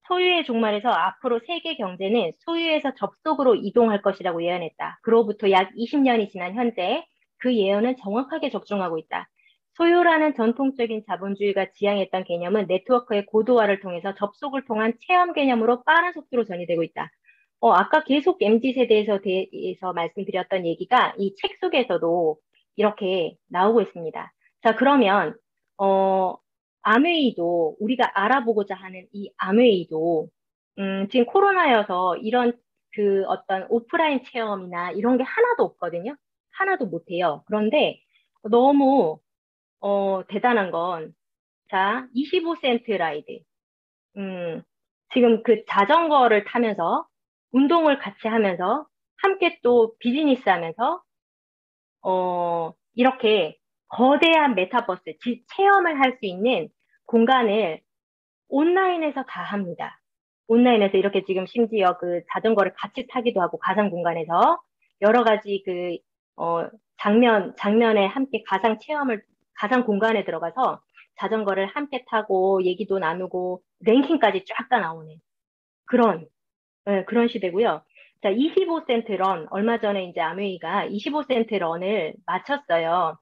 소유의 종말에서 앞으로 세계 경제는 소유에서 접속으로 이동할 것이라고 예언했다. 그로부터 약 20년이 지난 현재 그 예언은 정확하게 적중하고 있다. 소유라는 전통적인 자본주의가 지향했던 개념은 네트워크의 고도화를 통해서 접속을 통한 체험 개념으로 빠른 속도로 전이되고 있다. 아까 계속 MZ 세대에서 대해서 말씀드렸던 얘기가 이 책 속에서도 이렇게 나오고 있습니다. 자, 그러면 어, 아메이도 우리가 알아보고자 하는 이 아메이도 지금 코로나여서 이런 그 어떤 오프라인 체험이나 이런 게 하나도 없거든요. 하나도 못해요. 그런데 너무 대단한 건 자, 25센트 라이드. 음, 지금 그 자전거를 타면서 운동을 같이 하면서 함께 또 비즈니스 하면서 이렇게 거대한 메타버스, 체험을 할 수 있는 공간을 온라인에서 다 합니다. 온라인에서 이렇게 지금 심지어 그 자전거를 같이 타기도 하고 가상 공간에서 여러 가지 장면에 함께 가상 공간에 들어가서 자전거를 함께 타고 얘기도 나누고 랭킹까지 쫙 다 나오는 그런, 그런 시대고요. 자, 25센트 런, 얼마 전에 이제 아메이가 25센트 런을 마쳤어요.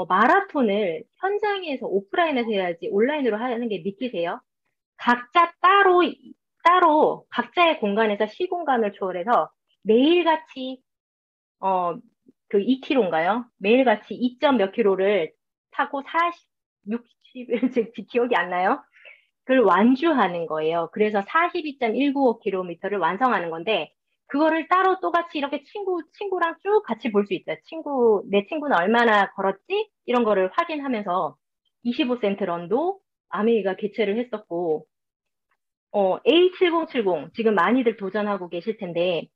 마라톤을 현장에서 오프라인에서 해야지 온라인으로 하는 게 믿기세요? 각자 따로 각자의 공간에서 시공간을 초월해서 매일같이, 어, 그 2km인가요? 매일같이 2점 몇 킬로를 타고 40, 60, 기억이 안 나요? 그걸 완주하는 거예요. 그래서 42.195km를 완성하는 건데, 그거를 따로 똑같이 이렇게 친구랑 쭉 같이 볼 수 있어요. 내 친구는 얼마나 걸었지? 이런 거를 확인하면서 25센트 런도 아메이가 개최를 했었고, A7070 지금 많이들 도전하고 계실 텐데,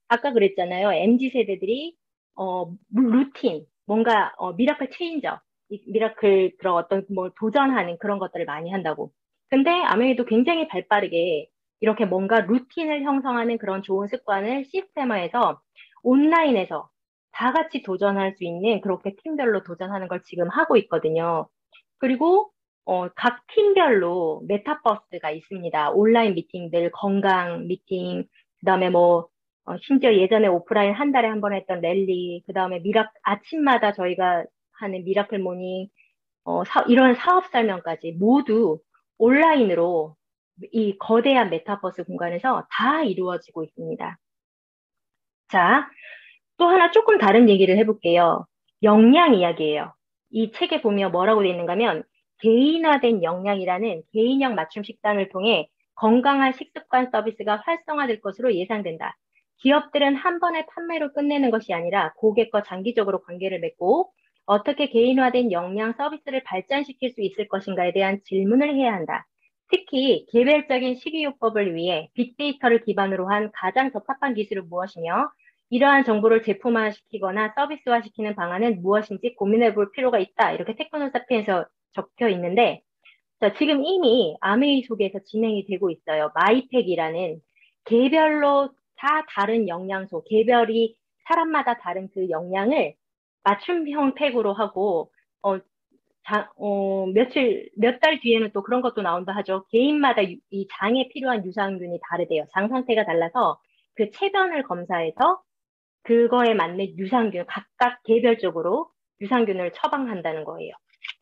아까 그랬잖아요. MZ 세대들이, 루틴, 뭔가, 미라클 체인저, 미라클 그런 어떤 뭐 도전하는 그런 것들을 많이 한다고. 근데 아메이도 굉장히 발빠르게 이렇게 뭔가 루틴을 형성하는 그런 좋은 습관을 시스템화해서 온라인에서 다 같이 도전할 수 있는 그렇게 팀별로 도전하는 걸 지금 하고 있거든요. 그리고 각 팀별로 메타버스가 있습니다. 온라인 미팅들, 건강 미팅, 그다음에 뭐 심지어 예전에 오프라인 한 달에 한 번 했던 랠리, 그다음에 아침마다 저희가 하는 미라클 모닝, 이런 사업 설명까지 모두 온라인으로 이 거대한 메타버스 공간에서 다 이루어지고 있습니다. 자, 또 하나 조금 다른 얘기를 해볼게요. 역량 이야기예요. 이 책에 보면 뭐라고 되어 있는가 하면 개인화된 역량이라는 개인형 맞춤 식단을 통해 건강한 식습관 서비스가 활성화될 것으로 예상된다. 기업들은 한 번의 판매로 끝내는 것이 아니라 고객과 장기적으로 관계를 맺고 어떻게 개인화된 역량 서비스를 발전시킬 수 있을 것인가에 대한 질문을 해야 한다. 특히 개별적인 식이요법을 위해 빅데이터를 기반으로 한 가장 적합한 기술은 무엇이며 이러한 정보를 제품화시키거나 서비스화시키는 방안은 무엇인지 고민해 볼 필요가 있다. 이렇게 테크노사피에서 적혀 있는데, 자, 지금 이미 아메이 속에서 진행이 되고 있어요. 마이팩이라는 개별로 다 다른 영양소, 개별이 사람마다 다른 그 영양을 맞춤형 팩으로 하고, 몇 달 뒤에는 또 그런 것도 나온다 하죠. 개인마다 이 장에 필요한 유산균이 다르대요. 장 상태가 달라서 그 체변을 검사해서 그거에 맞는 유산균, 각각 개별적으로 유산균을 처방한다는 거예요.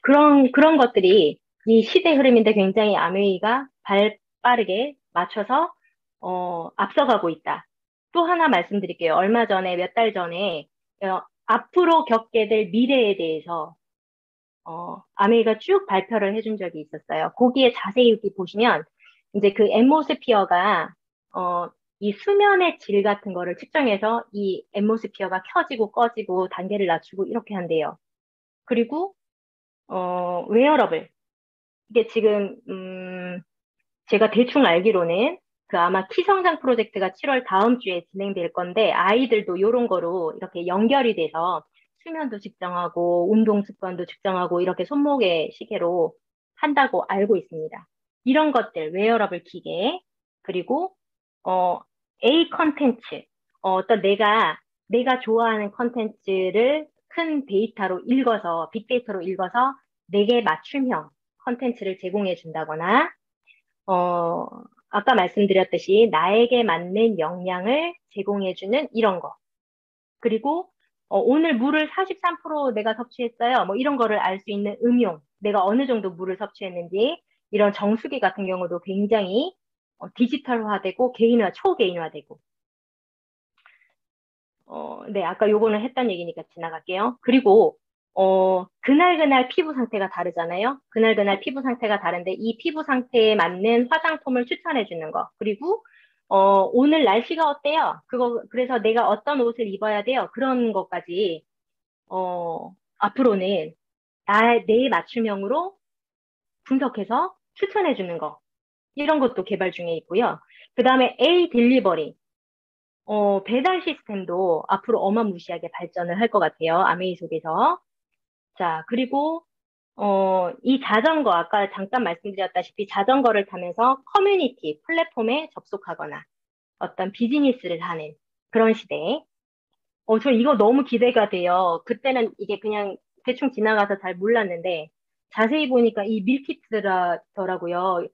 그런 것들이 이 시대 흐름인데 굉장히 아메이가 빠르게 맞춰서, 앞서가고 있다. 또 하나 말씀드릴게요. 얼마 전에, 몇 달 전에, 앞으로 겪게 될 미래에 대해서, 아메이가 쭉 발표를 해준 적이 있었어요. 거기에 자세히 보시면, 이제 그 앰모스피어가, 이 수면의 질 같은 거를 측정해서 이 앰모스피어가 켜지고 꺼지고 단계를 낮추고 이렇게 한대요. 그리고 웨어러블. 이게 지금 제가 대충 알기로는 그 아마 키성장 프로젝트가 7월 다음 주에 진행될 건데 아이들도 이런 거로 이렇게 연결이 돼서 수면도 측정하고 운동 습관도 측정하고 이렇게 손목의 시계로 한다고 알고 있습니다. 이런 것들, 웨어러블 기계, 그리고 어, A 컨텐츠, 어떤 내가 좋아하는 컨텐츠를 큰 데이터로 읽어서 빅데이터로 읽어서 내게 맞춤형 컨텐츠를 제공해 준다거나 어, 아까 말씀드렸듯이 나에게 맞는 영양을 제공해주는 이런 거. 그리고 오늘 물을 43% 내가 섭취했어요. 뭐 이런 거를 알 수 있는 음용. 내가 어느 정도 물을 섭취했는지 이런 정수기 같은 경우도 굉장히 디지털화되고 개인화, 초개인화되고. 네, 아까 요거는 했던 얘기니까 지나갈게요. 그리고 그날그날 피부 상태가 다르잖아요. 그날그날 피부 상태가 다른데 이 피부 상태에 맞는 화장품을 추천해 주는 거. 그리고 오늘 날씨가 어때요? 그래서 내가 어떤 옷을 입어야 돼요? 그런 것까지 앞으로는 내 맞춤형으로 분석해서 추천해 주는 거. 이런 것도 개발 중에 있고요. 그 다음에 A 딜리버리. 배달 시스템도 앞으로 어마무시하게 발전을 할 것 같아요. 아메이 속에서. 자, 그리고, 이 자전거, 아까 잠깐 말씀드렸다시피 자전거를 타면서 커뮤니티, 플랫폼에 접속하거나 어떤 비즈니스를 하는 그런 시대. 저 이거 너무 기대가 돼요. 그때는 이게 그냥 대충 지나가서 잘 몰랐는데, 자세히 보니까 이 밀키트라더라고요.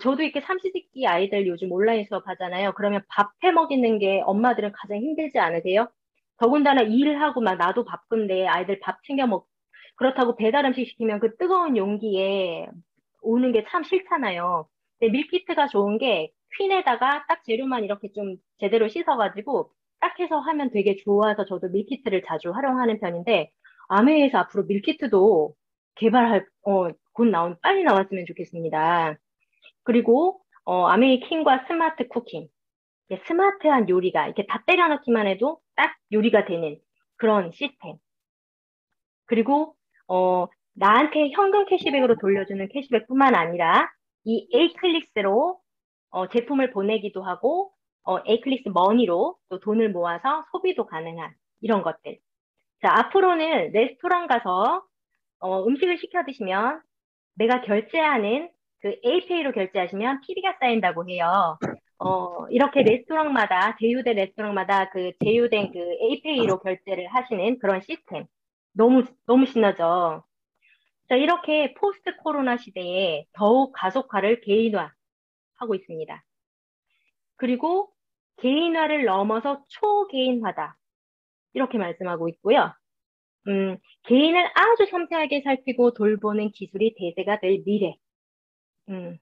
저도 이렇게 삼시세끼 아이들 요즘 온라인 수업 하잖아요. 그러면 밥 해 먹이는 게 엄마들은 가장 힘들지 않으세요? 더군다나 일하고 막 나도 바쁜데 아이들 밥 챙겨 그렇다고 배달 음식 시키면 그 뜨거운 용기에 오는 게 참 싫잖아요. 근데 밀키트가 좋은 게 퀸에다가 딱 재료만 이렇게 좀 제대로 씻어가지고 딱 해서 하면 되게 좋아서 저도 밀키트를 자주 활용하는 편인데 아메이에서 앞으로 밀키트도 빨리 나왔으면 좋겠습니다. 그리고 아메이 킹과 스마트 쿠킹. 스마트한 요리가 이렇게 다 때려 넣기만 해도 딱 요리가 되는 그런 시스템. 그리고 나한테 현금 캐시백으로 돌려주는 캐시백뿐만 아니라 이 에이클릭스로 제품을 보내기도 하고 에이클릭스 머니로 또 돈을 모아서 소비도 가능한 이런 것들. 자, 앞으로는 레스토랑 가서 음식을 시켜 드시면 내가 결제하는 그 에이페이로 결제하시면 PD가 쌓인다고 해요. 이렇게 레스토랑마다, 제휴된 레스토랑마다 그 제휴된 그 에이페이로 결제를 하시는 그런 시스템. 너무 신나죠? 자, 이렇게 포스트 코로나 시대에 더욱 가속화를 개인화하고 있습니다. 그리고 개인화를 넘어서 초개인화다. 이렇게 말씀하고 있고요. 개인을 아주 섬세하게 살피고 돌보는 기술이 대세가 될 미래. 음,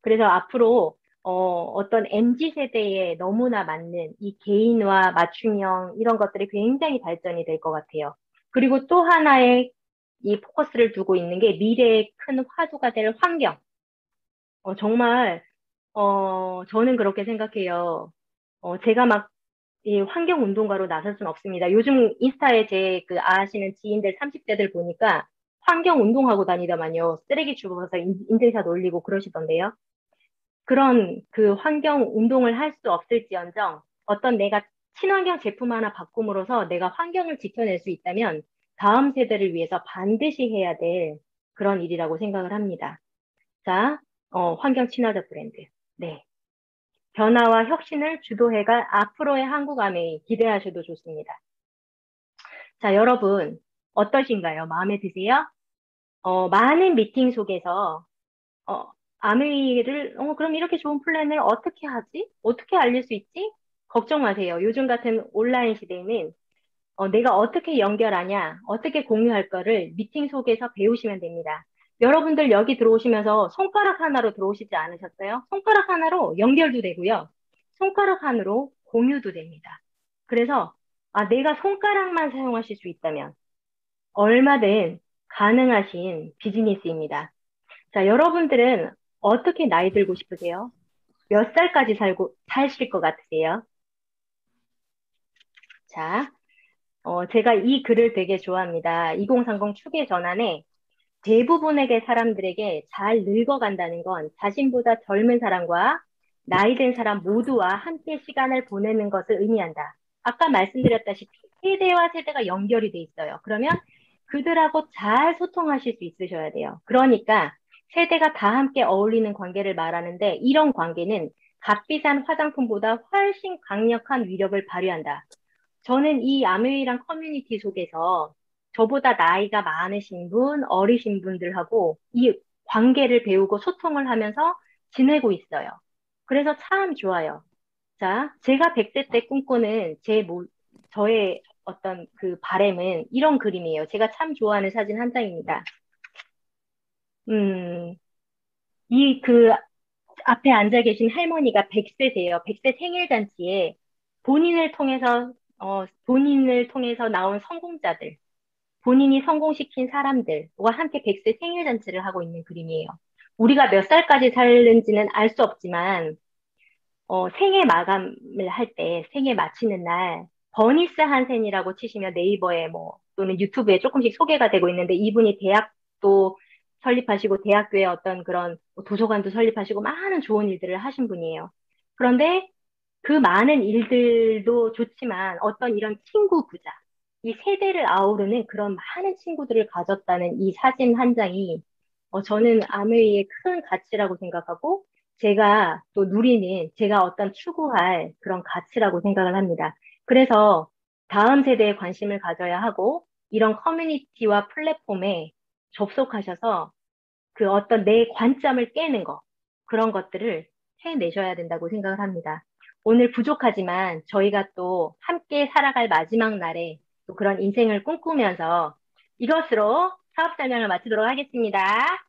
그래서 앞으로 어떤 MZ 세대에 너무나 맞는 이 개인화, 맞춤형 이런 것들이 굉장히 발전이 될 것 같아요. 그리고 또 하나의 이 포커스를 두고 있는 게 미래의 큰 화두가 될 환경. 정말 저는 그렇게 생각해요. 제가 막 이 환경 운동가로 나설 수는 없습니다. 요즘 인스타에 제 그 아시는 지인들 30대들 보니까 환경 운동하고 다니다만요. 쓰레기 주워서 인증샷 올리고 그러시던데요. 그런 그 환경 운동을 할 수 없을지언정 어떤 내가 친환경 제품 하나 바꿈으로써 내가 환경을 지켜낼 수 있다면 다음 세대를 위해서 반드시 해야 될 그런 일이라고 생각을 합니다. 자, 환경 친화적 브랜드. 네. 변화와 혁신을 주도해갈 앞으로의 한국 아메이 기대하셔도 좋습니다. 자, 여러분, 어떠신가요? 마음에 드세요? 많은 미팅 속에서 어, 아메이를, 그럼 이렇게 좋은 플랜을 어떻게 하지? 어떻게 알릴 수 있지? 걱정 마세요. 요즘 같은 온라인 시대에는 내가 어떻게 연결하냐, 어떻게 공유할 거를 미팅 속에서 배우시면 됩니다. 여러분들 여기 들어오시면서 손가락 하나로 들어오시지 않으셨어요? 손가락 하나로 연결도 되고요. 손가락 하나로 공유도 됩니다. 그래서 내가 손가락만 사용하실 수 있다면 얼마든 가능하신 비즈니스입니다. 자, 여러분들은 어떻게 나이 들고 싶으세요? 몇 살까지 사실 것 같으세요? 자, 제가 이 글을 되게 좋아합니다. 2030 추계 전환에 대부분에게 사람들에게 잘 늙어간다는 건 자신보다 젊은 사람과 나이 든 사람 모두와 함께 시간을 보내는 것을 의미한다. 아까 말씀드렸다시피 세대와 세대가 연결이 돼 있어요. 그러면 그들하고 잘 소통하실 수 있으셔야 돼요. 그러니까 세대가 다 함께 어울리는 관계를 말하는데 이런 관계는 값비싼 화장품보다 훨씬 강력한 위력을 발휘한다. 저는 이 아메이랑 커뮤니티 속에서 저보다 나이가 많으신 분, 어리신 분들하고 이 관계를 배우고 소통을 하면서 지내고 있어요. 그래서 참 좋아요. 자, 제가 100세 때 꿈꾸는 저의 어떤 그 바램은 이런 그림이에요. 제가 참 좋아하는 사진 한 장입니다. 음, 그 앞에 앉아 계신 할머니가 100세세요. 100세 생일 잔치에 본인을 통해서 나온 성공자들, 본인이 성공시킨 사람들과 함께 100세 생일 잔치를 하고 있는 그림이에요. 우리가 몇 살까지 살는지는 알 수 없지만, 생애 마감을 할 때, 생애 마치는 날, 버니스 한센이라고 치시면 네이버에 또는 유튜브에 조금씩 소개가 되고 있는데, 이분이 대학도 설립하시고, 대학교에 어떤 그런 도서관도 설립하시고, 많은 좋은 일들을 하신 분이에요. 그런데 그 많은 일들도 좋지만, 어떤 이런 친구 부자, 이 세대를 아우르는 그런 많은 친구들을 가졌다는 이 사진 한 장이, 저는 아메이의 큰 가치라고 생각하고, 제가 또 누리는, 제가 어떤 추구할 그런 가치라고 생각을 합니다. 그래서 다음 세대에 관심을 가져야 하고, 이런 커뮤니티와 플랫폼에 접속하셔서 그 어떤 내 관점을 깨는 거, 그런 것들을 해내셔야 된다고 생각을 합니다. 오늘 부족하지만 저희가 또 함께 살아갈 마지막 날에 또 그런 인생을 꿈꾸면서 이것으로 사업 설명을 마치도록 하겠습니다.